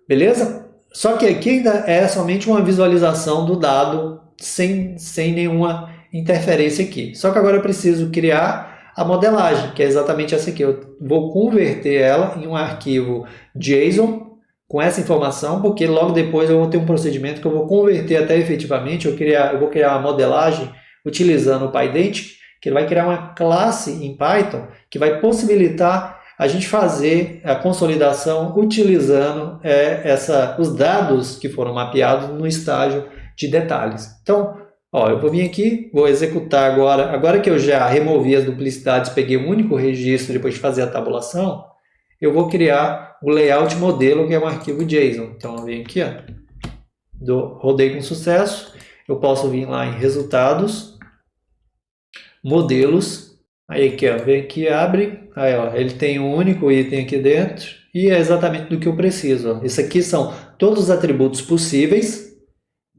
Beleza? Só que aqui ainda é somente uma visualização do dado sem nenhuma interferência aqui. Só que agora eu preciso criar a modelagem, que é exatamente essa aqui. Eu vou converter ela em um arquivo JSON com essa informação, porque logo depois eu vou ter um procedimento que eu vou converter até efetivamente, eu vou criar uma modelagem utilizando o PyDent, que ele vai criar uma classe em Python que vai possibilitar a gente fazer a consolidação utilizando os dados que foram mapeados no estágio de detalhes. Então, eu vou vir aqui, vou executar agora que eu já removi as duplicidades, peguei um único registro depois de fazer a tabulação, eu vou criar o layout modelo, que é um arquivo JSON. Então, eu venho aqui, rodei com sucesso, eu posso vir lá em resultados, modelos, aí aqui, vem aqui, abre, aí ele tem um único item aqui dentro e é exatamente do que eu preciso. Isso aqui são todos os atributos possíveis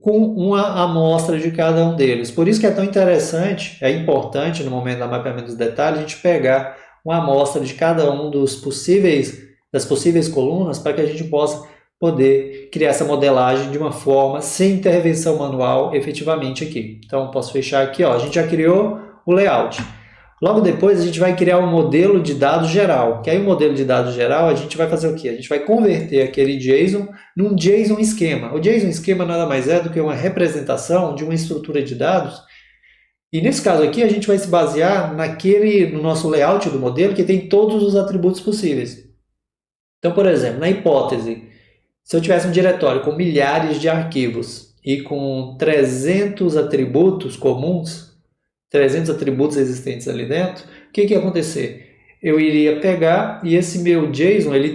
com uma amostra de cada um deles. Por isso que é tão interessante, é importante no momento do mapeamento dos detalhes, a gente pegar uma amostra de cada um das possíveis colunas para que a gente possa poder criar essa modelagem de uma forma sem intervenção manual efetivamente aqui. Então, posso fechar aqui, a gente já criou o layout. Logo depois a gente vai criar um modelo de dados geral, que aí o modelo de dados geral a gente vai fazer o quê? A gente vai converter aquele JSON num JSON esquema. O JSON esquema nada mais é do que uma representação de uma estrutura de dados, e nesse caso aqui a gente vai se basear no nosso layout do modelo que tem todos os atributos possíveis. Então, por exemplo, na hipótese, se eu tivesse um diretório com milhares de arquivos e com 300 atributos comuns, 300 atributos existentes ali dentro, o que ia acontecer? eu iria pegar e esse meu JSON ele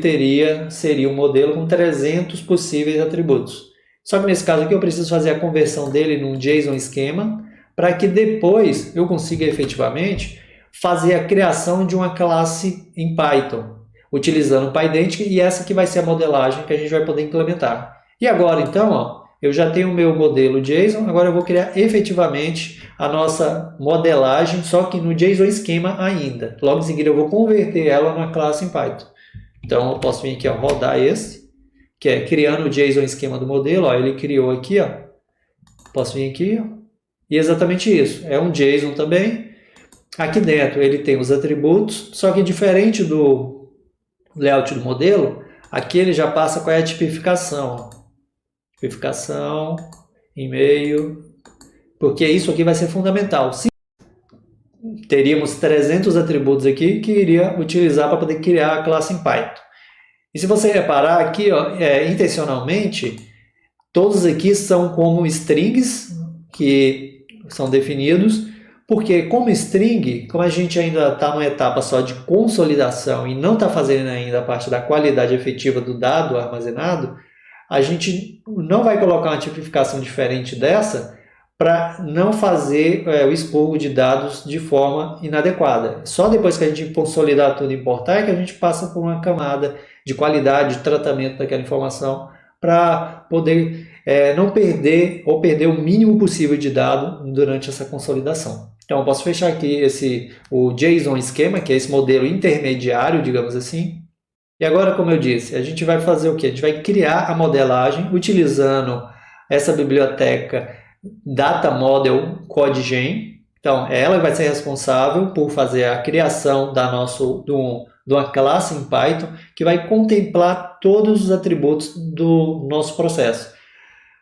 seria um modelo com 300 possíveis atributos. Só que nesse caso aqui eu preciso fazer a conversão dele num JSON esquema para que depois eu consiga efetivamente fazer a criação de uma classe em Python, utilizando o PyDentic, e essa que vai ser a modelagem que a gente vai poder implementar. E agora então, ó, eu já tenho o meu modelo JSON, agora eu vou criar efetivamente a nossa modelagem, só que no JSON esquema ainda. Logo em seguida eu vou converter ela numa classe em Python. Então eu posso vir aqui, ó, rodar esse, que é criando o JSON esquema do modelo, ó, ele criou aqui, ó. Posso vir aqui, ó, e exatamente isso, é um JSON também. Aqui dentro ele tem os atributos, só que diferente do layout do modelo, aqui ele já passa qual é a tipificação, ó. Tipificação, e-mail, porque isso aqui vai ser fundamental. Se teríamos 300 atributos aqui que iria utilizar para poder criar a classe em Python. E se você reparar aqui, ó, intencionalmente, todos aqui são como strings que são definidos, porque como string, como a gente ainda está numa etapa só de consolidação e não está fazendo ainda a parte da qualidade efetiva do dado armazenado, a gente não vai colocar uma tipificação diferente dessa para não fazer o expurgo de dados de forma inadequada. Só depois que a gente consolidar tudo e importar é que a gente passa por uma camada de qualidade, de tratamento daquela informação para poder não perder ou perder o mínimo possível de dado durante essa consolidação. Então eu posso fechar aqui o JSON esquema, que é esse modelo intermediário, digamos assim. E agora, como eu disse, a gente vai fazer o quê? A gente vai criar a modelagem utilizando essa biblioteca Data Model CodeGen. Então, ela vai ser responsável por fazer a criação de uma classe em Python que vai contemplar todos os atributos do nosso processo.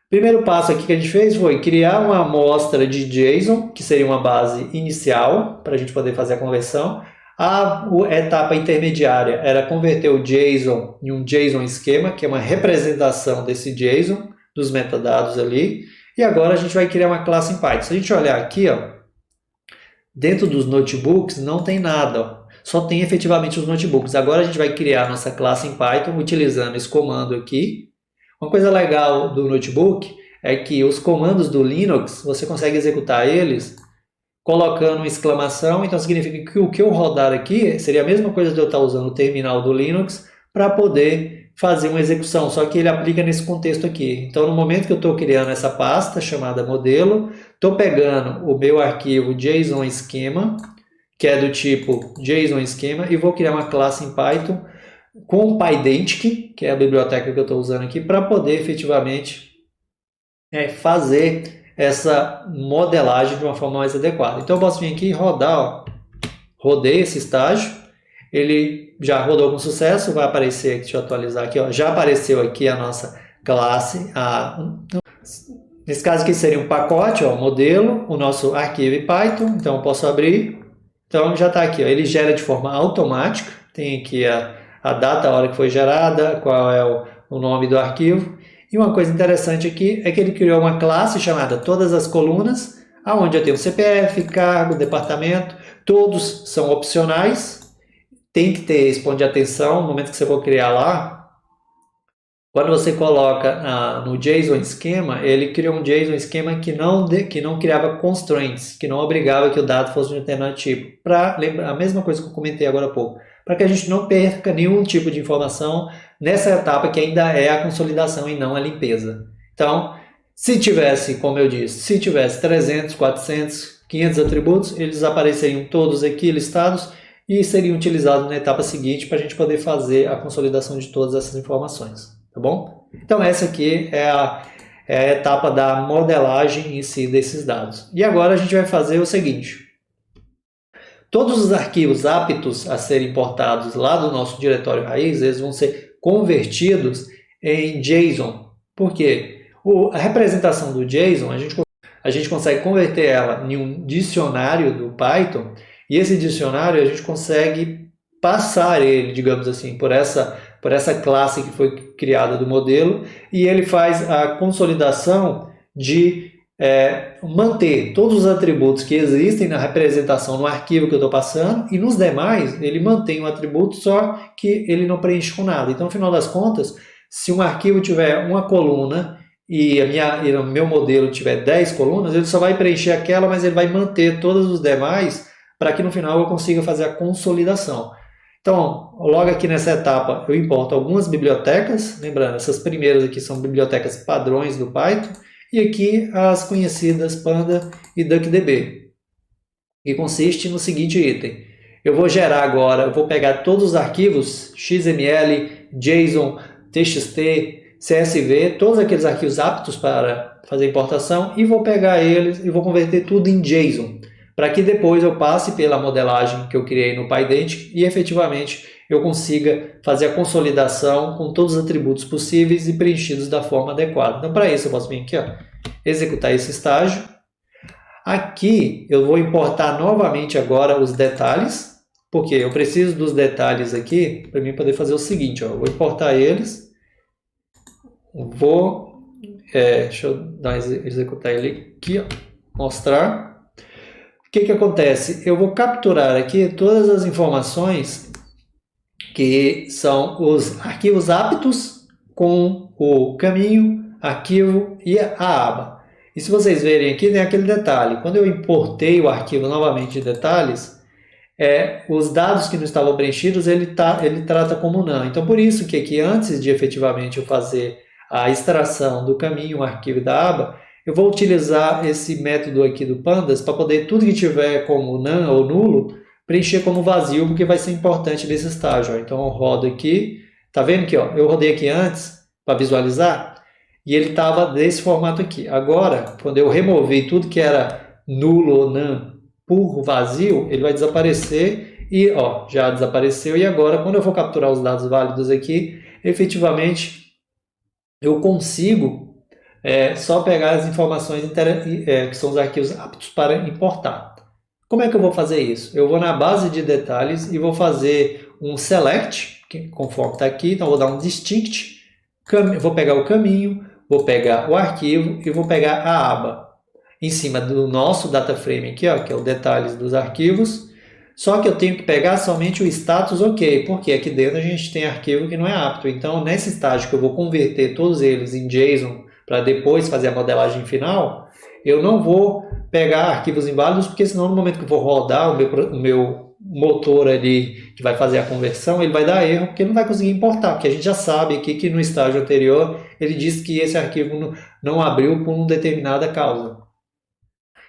Primeiro passo aqui que a gente fez foi criar uma amostra de JSON, que seria uma base inicial para a gente poder fazer a conversão. A etapa intermediária era converter o JSON em um JSON esquema, que é uma representação desse JSON, dos metadados ali. E agora a gente vai criar uma classe em Python. Se a gente olhar aqui, ó, dentro dos notebooks não tem nada, ó, só tem efetivamente os notebooks. Agora a gente vai criar nossa classe em Python utilizando esse comando aqui. Uma coisa legal do notebook é que os comandos do Linux, você consegue executar eles colocando uma exclamação, então significa que o que eu rodar aqui seria a mesma coisa de eu estar usando o terminal do Linux para poder fazer uma execução, só que ele aplica nesse contexto aqui. Então, no momento que eu estou criando essa pasta chamada modelo, estou pegando o meu arquivo JSON esquema, que é do tipo JSON esquema, e vou criar uma classe em Python com o PyDentic, que é a biblioteca que eu estou usando aqui, para poder efetivamente fazer essa modelagem de uma forma mais adequada. Então eu posso vir aqui e rodar, ó, rodei esse estágio, ele já rodou com sucesso, vai aparecer, deixa eu atualizar aqui, ó, já apareceu aqui a nossa classe, nesse caso aqui seria um pacote, ó, modelo, o nosso arquivo em Python, então eu posso abrir, então já está aqui, ó, ele gera de forma automática, tem aqui a data, a hora que foi gerada, qual é o nome do arquivo. E uma coisa interessante aqui é que ele criou uma classe chamada Todas as Colunas, onde eu tenho CPF, cargo, departamento, todos são opcionais, tem que ter esse ponto de atenção no momento que você for criar lá. Quando você coloca no JSON esquema, ele criou um JSON esquema que não criava constraints, que não obrigava que o dado fosse de um determinado tipo. Para lembrar a mesma coisa que eu comentei agora há pouco, para que a gente não perca nenhum tipo de informação nessa etapa que ainda é a consolidação e não a limpeza. Então, se tivesse, como eu disse, se tivesse 300, 400, 500 atributos, eles apareceriam todos aqui listados e seriam utilizados na etapa seguinte para a gente poder fazer a consolidação de todas essas informações, tá bom? Então essa aqui é a etapa da modelagem em si desses dados. E agora a gente vai fazer o seguinte: todos os arquivos aptos a serem importados lá do nosso diretório raiz, eles vão ser convertidos em JSON. Por quê? A representação do JSON, a gente consegue converter ela em um dicionário do Python, e esse dicionário a gente consegue passar ele, digamos assim, por essa classe que foi criada do modelo, e ele faz a consolidação de manter todos os atributos que existem na representação no arquivo que eu estou passando, e nos demais ele mantém um atributo, só que ele não preenche com nada. Então, no final das contas, se um arquivo tiver uma coluna e o meu modelo tiver 10 colunas, ele só vai preencher aquela, mas ele vai manter todos os demais para que no final eu consiga fazer a consolidação. Então, logo aqui nessa etapa, eu importo algumas bibliotecas, lembrando, essas primeiras aqui são bibliotecas padrões do Python, e aqui as conhecidas Panda e DuckDB, que consiste no seguinte item. Eu vou gerar agora, eu vou pegar todos os arquivos XML, JSON, TXT, CSV, todos aqueles arquivos aptos para fazer importação, e vou pegar eles e vou converter tudo em JSON, para que depois eu passe pela modelagem que eu criei no PyDent e efetivamente eu consiga fazer a consolidação com todos os atributos possíveis e preenchidos da forma adequada. Então, para isso, eu posso vir aqui, ó, executar esse estágio. Aqui eu vou importar novamente agora os detalhes, porque eu preciso dos detalhes aqui para mim poder fazer o seguinte, ó, eu vou importar eles, deixa eu executar ele aqui, ó, mostrar. O que acontece? Eu vou capturar aqui todas as informações que são os arquivos aptos com o caminho, arquivo e a aba. E se vocês verem aqui, tem aquele detalhe. Quando eu importei o arquivo novamente de detalhes, os dados que não estavam preenchidos, ele trata como não. Então, por isso que aqui, antes de efetivamente eu fazer a extração do caminho, arquivo e da aba, eu vou utilizar esse método aqui do Pandas para poder tudo que tiver como none ou nulo, preencher como vazio, porque vai ser importante nesse estágio. Ó. Então eu rodo aqui, tá vendo que eu rodei aqui antes para visualizar e ele estava desse formato aqui. Agora, quando eu removi tudo que era nulo ou none por vazio, ele vai desaparecer e já desapareceu. E agora, quando eu for capturar os dados válidos aqui, efetivamente eu consigo só pegar as informações que são os arquivos aptos para importar. Como é que eu vou fazer isso? Eu vou na base de detalhes e vou fazer um select, conforme está aqui. Então, eu vou dar um distinct, vou pegar o caminho, vou pegar o arquivo e vou pegar a aba. Em cima do nosso data frame aqui, ó, que é o detalhes dos arquivos. Só que eu tenho que pegar somente o status OK, porque aqui dentro a gente tem arquivo que não é apto. Então, nesse estágio que eu vou converter todos eles em JSON para depois fazer a modelagem final, eu não vou pegar arquivos inválidos, porque senão no momento que eu for rodar o meu motor ali, que vai fazer a conversão, ele vai dar erro, porque ele não vai conseguir importar, porque a gente já sabe aqui que no estágio anterior ele disse que esse arquivo não abriu por uma determinada causa.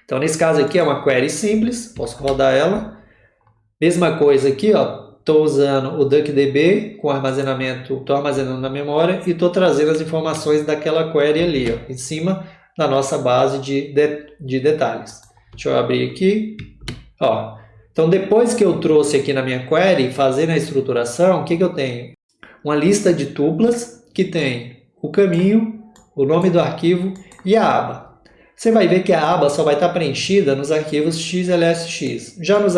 Então, nesse caso aqui é uma query simples, posso rodar ela. Mesma coisa aqui, estou usando o DuckDB com armazenamento, estou armazenando na memória e estou trazendo as informações daquela query ali, em cima da nossa base de detalhes. Deixa eu abrir aqui. Então, depois que eu trouxe aqui na minha query, fazendo a estruturação, o que eu tenho? Uma lista de tuplas que tem o caminho, o nome do arquivo e a aba. Você vai ver que a aba só vai estar preenchida nos arquivos XLSX. Já nos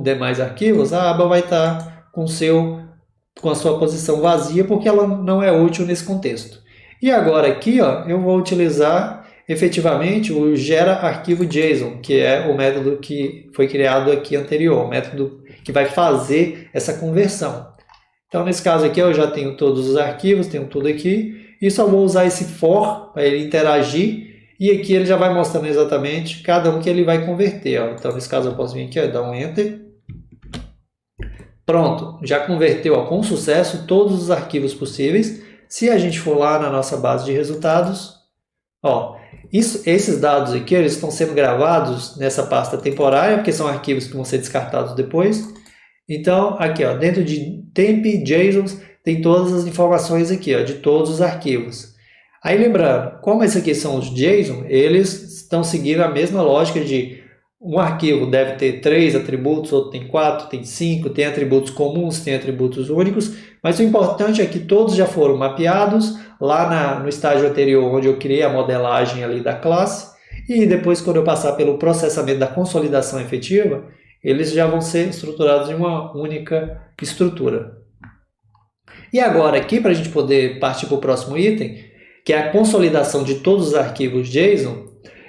demais arquivos, a aba vai estar com a sua posição vazia, porque ela não é útil nesse contexto. E agora aqui, eu vou utilizar efetivamente o gera arquivo JSON, que é o método que foi criado aqui anterior, o método que vai fazer essa conversão. Então, nesse caso aqui, eu já tenho todos os arquivos, tenho tudo aqui, e só vou usar esse for para ele interagir, e aqui ele já vai mostrando exatamente cada um que ele vai converter. Então, nesse caso, eu posso vir aqui, dar um Enter. Pronto, já converteu com sucesso todos os arquivos possíveis. Se a gente for lá na nossa base de resultados, esses dados aqui eles estão sendo gravados nessa pasta temporária, porque são arquivos que vão ser descartados depois. Então, aqui, dentro de temp JSON, tem todas as informações aqui, de todos os arquivos. Aí, lembrando, como esses aqui são os JSON, eles estão seguindo a mesma lógica de um arquivo deve ter 3 atributos, outro tem 4, tem 5, tem atributos comuns, tem atributos únicos, mas o importante é que todos já foram mapeados lá no estágio anterior, onde eu criei a modelagem ali da classe, e depois, quando eu passar pelo processamento da consolidação efetiva, eles já vão ser estruturados em uma única estrutura. E agora aqui, para a gente poder partir para o próximo item, que é a consolidação de todos os arquivos JSON,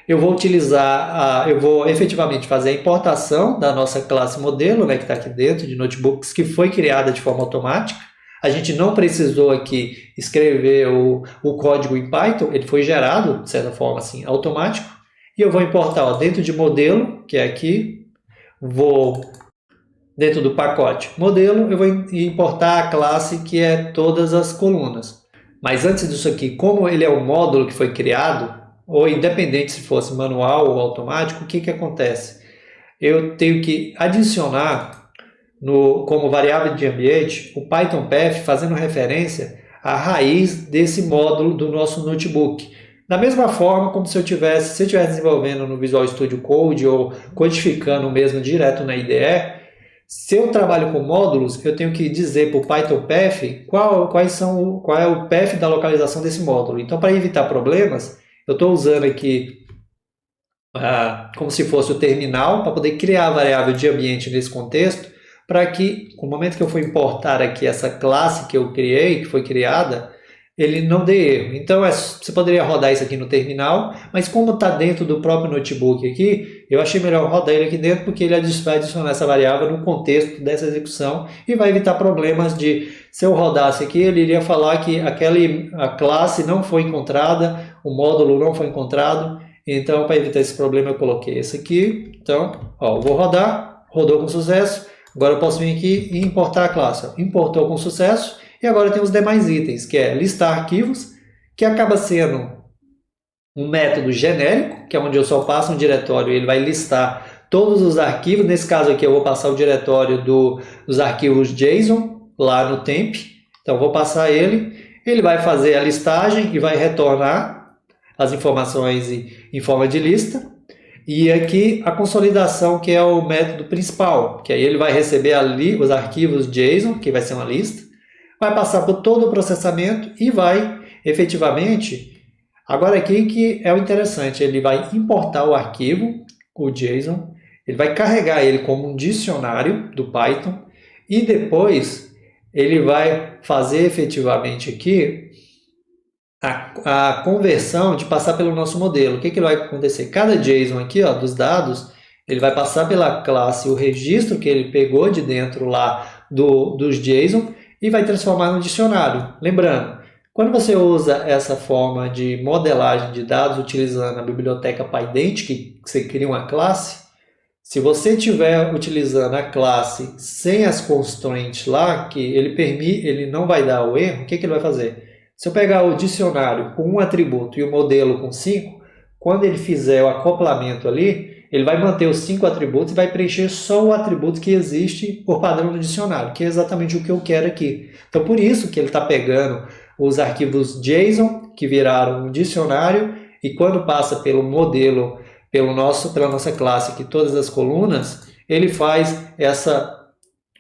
eu vou utilizar, eu vou efetivamente fazer a importação da nossa classe modelo, né, que está aqui dentro de notebooks, que foi criada de forma automática. A gente não precisou aqui escrever o código em Python, ele foi gerado, de certa forma, assim, automático. E eu vou importar, ó, dentro de modelo, que é aqui, vou dentro do pacote modelo, eu vou importar a classe que é todas as colunas. Mas antes disso aqui, como ele é um módulo que foi criado, ou independente se fosse manual ou automático, o que que acontece? Eu tenho que adicionar como variável de ambiente o PythonPath fazendo referência à raiz desse módulo do nosso notebook. Da mesma forma como se eu estivesse desenvolvendo no Visual Studio Code ou codificando mesmo direto na IDE, se eu trabalho com módulos, eu tenho que dizer para o PythonPath qual é o path da localização desse módulo. Então, para evitar problemas, eu estou usando aqui como se fosse o terminal para poder criar a variável de ambiente nesse contexto, para que, no momento que eu for importar aqui essa classe que eu criei, que foi criada, ele não dê erro. Então, você poderia rodar isso aqui no terminal, mas como está dentro do próprio notebook aqui, eu achei melhor rodar ele aqui dentro, porque ele vai adicionar essa variável no contexto dessa execução e vai evitar problemas de, se eu rodasse aqui, ele iria falar que a classe não foi encontrada, o módulo não foi encontrado. Então, para evitar esse problema, eu coloquei esse aqui. Então, ó, eu vou rodar, rodou com sucesso. Agora eu posso vir aqui e importar a classe. Importou com sucesso. E agora tem os demais itens, que é listar arquivos, que acaba sendo um método genérico, que é onde eu só passo um diretório e ele vai listar todos os arquivos. Nesse caso aqui eu vou passar o diretório dos arquivos JSON lá no temp. Então eu vou passar ele vai fazer a listagem e vai retornar as informações em forma de lista. E aqui a consolidação, que é o método principal, que aí ele vai receber ali os arquivos JSON, que vai ser uma lista, vai passar por todo o processamento e vai efetivamente, agora aqui que é o interessante, ele vai importar o arquivo, o JSON, ele vai carregar ele como um dicionário do Python e depois ele vai fazer efetivamente aqui a conversão de passar pelo nosso modelo. O que vai acontecer? Cada JSON aqui, ó, dos dados, ele vai passar pela classe o registro que ele pegou de dentro lá dos JSON e vai transformar no dicionário. Lembrando, quando você usa essa forma de modelagem de dados utilizando a biblioteca PyDent, que você cria uma classe, se você estiver utilizando a classe sem as constraints lá, que ele não vai dar o erro, o que ele vai fazer? Se eu pegar o dicionário com um atributo e o modelo com 5, quando ele fizer o acoplamento ali, ele vai manter os 5 atributos e vai preencher só o atributo que existe por padrão do dicionário, que é exatamente o que eu quero aqui. Então, por isso que ele está pegando os arquivos JSON, que viraram um dicionário, e quando passa pelo modelo, pela nossa classe aqui, todas as colunas, ele faz essa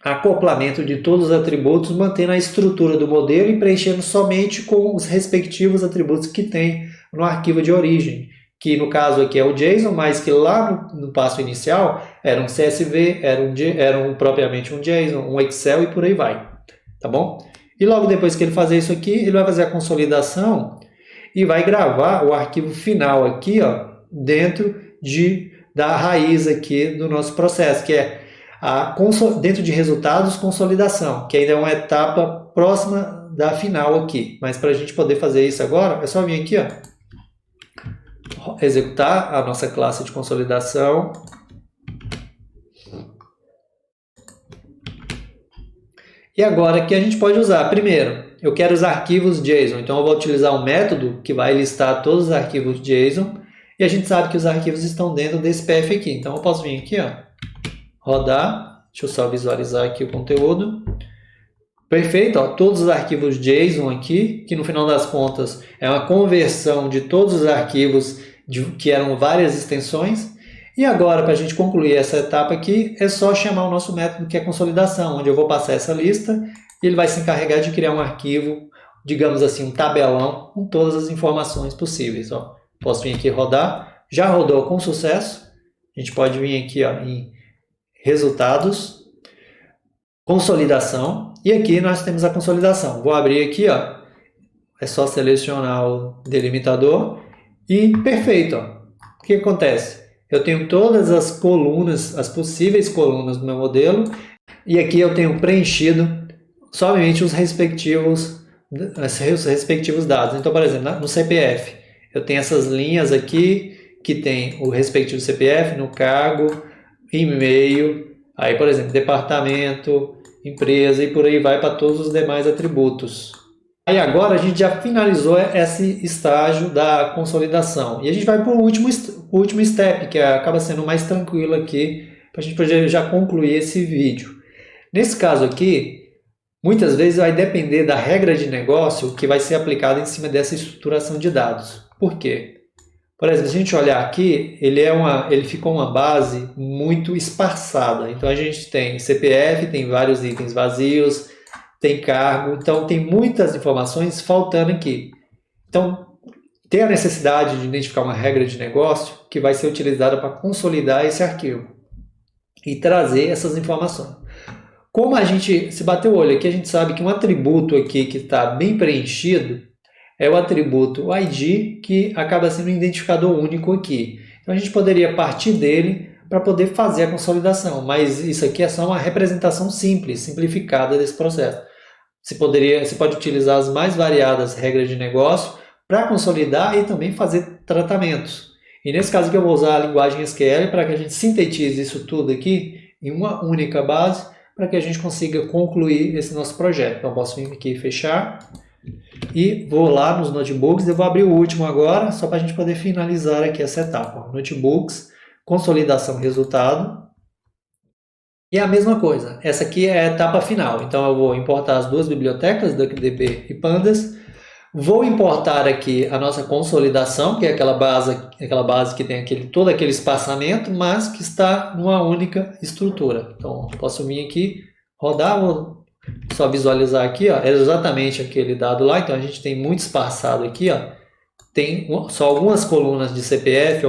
acoplamento de todos os atributos, mantendo a estrutura do modelo e preenchendo somente com os respectivos atributos que tem no arquivo de origem, que no caso aqui é o JSON, mas que lá no passo inicial era um CSV, era propriamente um JSON, um Excel e por aí vai, tá bom? E logo depois que ele fazer isso aqui, ele vai fazer a consolidação e vai gravar o arquivo final aqui, ó, dentro da raiz aqui do nosso processo, que é dentro de resultados, consolidação, que ainda é uma etapa próxima da final aqui. Mas para a gente poder fazer isso agora, é só vir aqui, ó, executar a nossa classe de consolidação. E agora aqui a gente pode usar, primeiro, eu quero os arquivos JSON, então eu vou utilizar um método que vai listar todos os arquivos JSON, e a gente sabe que os arquivos estão dentro desse path aqui. Então eu posso vir aqui, ó, rodar, deixa eu só visualizar aqui o conteúdo. Perfeito, ó, todos os arquivos JSON aqui, que no final das contas é uma conversão de todos os arquivos que eram várias extensões. E agora, para a gente concluir essa etapa aqui, é só chamar o nosso método que é consolidação, onde eu vou passar essa lista e ele vai se encarregar de criar um arquivo, digamos assim, um tabelão com todas as informações possíveis. Ó. Posso vir aqui rodar, já rodou com sucesso. A gente pode vir aqui, ó, em resultados, consolidação, e aqui nós temos a consolidação. Vou abrir aqui, ó, é só selecionar o delimitador e perfeito, ó. O que acontece? Eu tenho todas as colunas, as possíveis colunas do meu modelo, e aqui eu tenho preenchido somente os respectivos dados. Então, por exemplo, no CPF, eu tenho essas linhas aqui, que tem o respectivo CPF, no cargo, e-mail, aí, por exemplo, departamento, empresa, e por aí vai para todos os demais atributos. Aí agora a gente já finalizou esse estágio da consolidação. E a gente vai para o último step, que acaba sendo mais tranquilo aqui, para a gente poder já concluir esse vídeo. Nesse caso aqui, muitas vezes vai depender da regra de negócio que vai ser aplicada em cima dessa estruturação de dados. Por quê? Por exemplo, se a gente olhar aqui, ele ficou uma base muito esparçada. Então a gente tem CPF, tem vários itens vazios, tem cargo, então tem muitas informações faltando aqui. Então, tem a necessidade de identificar uma regra de negócio que vai ser utilizada para consolidar esse arquivo e trazer essas informações. Como a gente, se bater o olho aqui, a gente sabe que um atributo aqui que está bem preenchido é o atributo ID, que acaba sendo um identificador único aqui. Então a gente poderia partir dele para poder fazer a consolidação, mas isso aqui é só uma representação simples, simplificada desse processo. Você pode utilizar as mais variadas regras de negócio para consolidar e também fazer tratamentos. E nesse caso aqui eu vou usar a linguagem SQL para que a gente sintetize isso tudo aqui em uma única base para que a gente consiga concluir esse nosso projeto. Então eu posso vir aqui e fechar e vou lá nos notebooks. Eu vou abrir o último agora só para a gente poder finalizar aqui essa etapa. Notebooks, consolidação resultado. E a mesma coisa, essa aqui é a etapa final. Então eu vou importar as duas bibliotecas, DuckDB e Pandas. Vou importar aqui a nossa consolidação, que é aquela base que tem todo aquele espaçamento, mas que está numa única estrutura. Então posso vir aqui, rodar, vou só visualizar aqui, ó, é exatamente aquele dado lá. Então a gente tem muito espaçado aqui, ó. Tem só algumas colunas de CPF,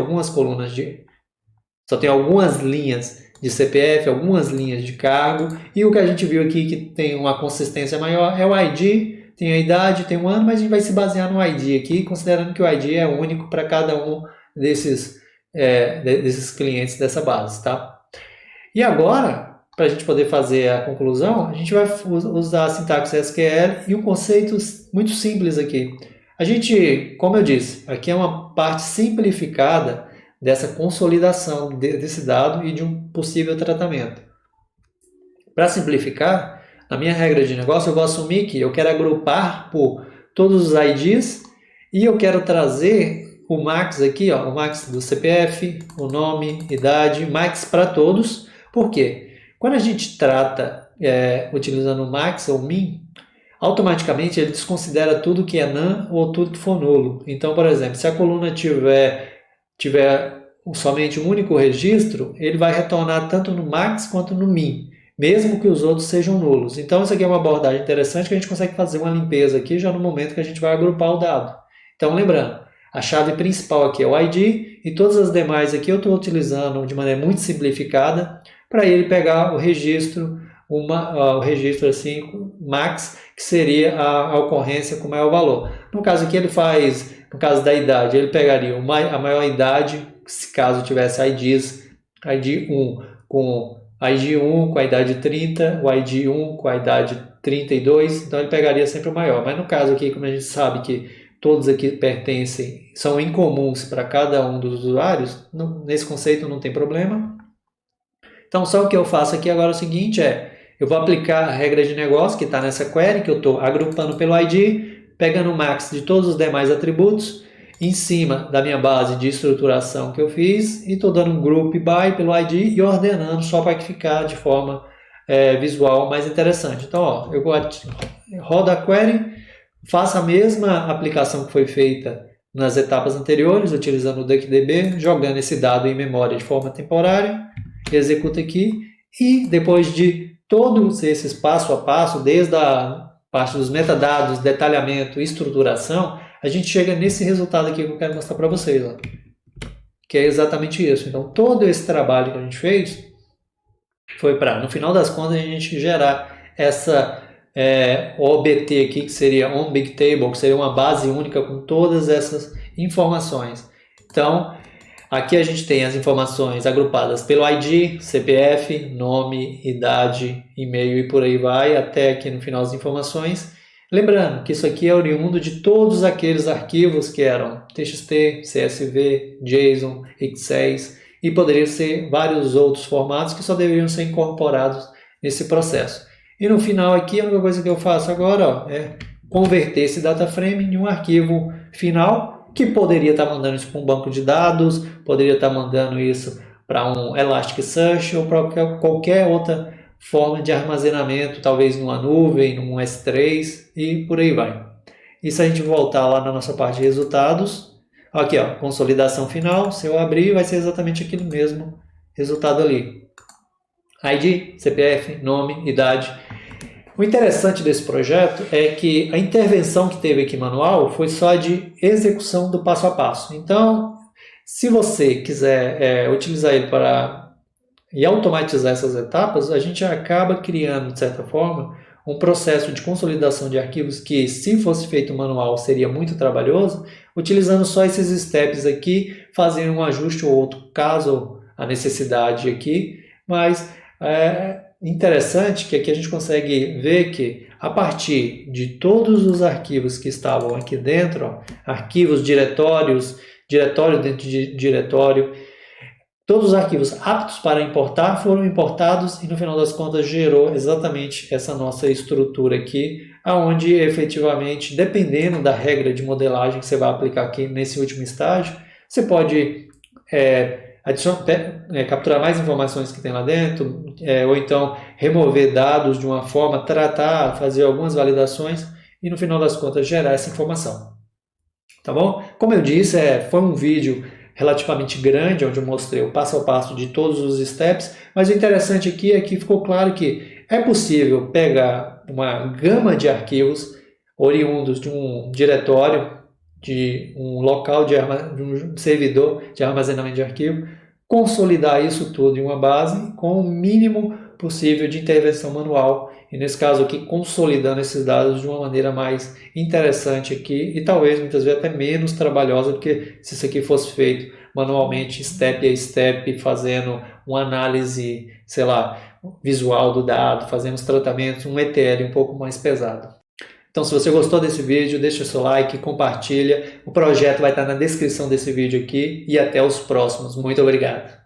só tem algumas linhas de CPF, algumas linhas de cargo, e o que a gente viu aqui que tem uma consistência maior é o ID, tem a idade, tem um ano, mas a gente vai se basear no ID aqui, considerando que o ID é único para cada um desses clientes dessa base, tá? E agora, para a gente poder fazer a conclusão, a gente vai usar a sintaxe SQL e um conceito muito simples aqui. A gente, como eu disse, aqui é uma parte simplificada dessa consolidação desse dado e de um possível tratamento. Para simplificar, na minha regra de negócio, eu vou assumir que eu quero agrupar por todos os IDs e eu quero trazer o max aqui, ó, o max do CPF, o nome, idade, max para todos. Por quê? Quando a gente trata utilizando o max ou min, automaticamente ele desconsidera tudo que é none ou tudo que for nulo. Então, por exemplo, se a coluna tiver somente um único registro, ele vai retornar tanto no max quanto no min, mesmo que os outros sejam nulos. Então, isso aqui é uma abordagem interessante que a gente consegue fazer uma limpeza aqui já no momento que a gente vai agrupar o dado. Então, lembrando, a chave principal aqui é o ID e todas as demais aqui eu estou utilizando de maneira muito simplificada para ele pegar o registro, o registro assim, max, que seria a ocorrência com maior valor. No caso aqui ele faz, no caso da idade, ele pegaria a maior idade, se caso tivesse IDs, ID 1 com ID 1 com a idade 30, o ID 1 com a idade 32, então ele pegaria sempre o maior. Mas no caso aqui, como a gente sabe que todos aqui são incomuns para cada um dos usuários, nesse conceito não tem problema. Então só o que eu faço aqui agora é o seguinte, eu vou aplicar a regra de negócio que está nessa query, que eu estou agrupando pelo ID, pegando o max de todos os demais atributos, em cima da minha base de estruturação que eu fiz, e estou dando um group by pelo ID e ordenando só para que ficar de forma visual mais interessante. Então, ó, eu rodo a query, faço a mesma aplicação que foi feita nas etapas anteriores, utilizando o DuckDB, jogando esse dado em memória de forma temporária, executa aqui, e depois de todos esses passo a passo, desde a parte dos metadados, detalhamento e estruturação, a gente chega nesse resultado aqui que eu quero mostrar para vocês, ó, que é exatamente isso. Então, todo esse trabalho que a gente fez foi para, no final das contas, a gente gerar essa OBT aqui, que seria On Big Table, que seria uma base única com todas essas informações. Então, Aqui a gente tem as informações agrupadas pelo ID, CPF, nome, idade, e-mail e por aí vai, até aqui no final as informações. Lembrando que isso aqui é oriundo de todos aqueles arquivos que eram TXT, CSV, JSON, X6 e poderiam ser vários outros formatos que só deveriam ser incorporados nesse processo. E no final aqui a única coisa que eu faço agora é converter esse data frame em um arquivo final que poderia estar mandando isso para um banco de dados, poderia estar mandando isso para um Elasticsearch ou para qualquer outra forma de armazenamento, talvez numa nuvem, num S3 e por aí vai. E se a gente voltar lá na nossa parte de resultados, aqui ó, consolidação final, se eu abrir vai ser exatamente aquele mesmo resultado ali. ID, CPF, nome, idade. O interessante desse projeto é que a intervenção que teve aqui manual foi só de execução do passo a passo. Então, se você quiser utilizar ele para automatizar essas etapas, a gente acaba criando, de certa forma, um processo de consolidação de arquivos que, se fosse feito manual, seria muito trabalhoso, utilizando só esses steps aqui, fazendo um ajuste ou outro, caso a necessidade aqui, mas interessante que aqui a gente consegue ver que a partir de todos os arquivos que estavam aqui dentro, ó, arquivos, diretórios, diretório dentro de diretório, todos os arquivos aptos para importar foram importados e no final das contas gerou exatamente essa nossa estrutura aqui, onde efetivamente, dependendo da regra de modelagem que você vai aplicar aqui nesse último estágio, você pode capturar mais informações que tem lá dentro, ou então remover dados de uma forma, tratar, fazer algumas validações e no final das contas gerar essa informação. Tá bom? Como eu disse, foi um vídeo relativamente grande, onde eu mostrei o passo a passo de todos os steps, mas o interessante aqui é que ficou claro que é possível pegar uma gama de arquivos oriundos de um diretório, de um local de um servidor de armazenamento de arquivo, consolidar isso tudo em uma base com o mínimo possível de intervenção manual, e nesse caso aqui consolidando esses dados de uma maneira mais interessante aqui e talvez muitas vezes até menos trabalhosa do que se isso aqui fosse feito manualmente, step a step, fazendo uma análise, sei lá, visual do dado, fazendo os tratamentos, um ETL um pouco mais pesado. Então, se você gostou desse vídeo, deixa seu like, compartilha. O projeto vai estar na descrição desse vídeo aqui e até os próximos. Muito obrigado.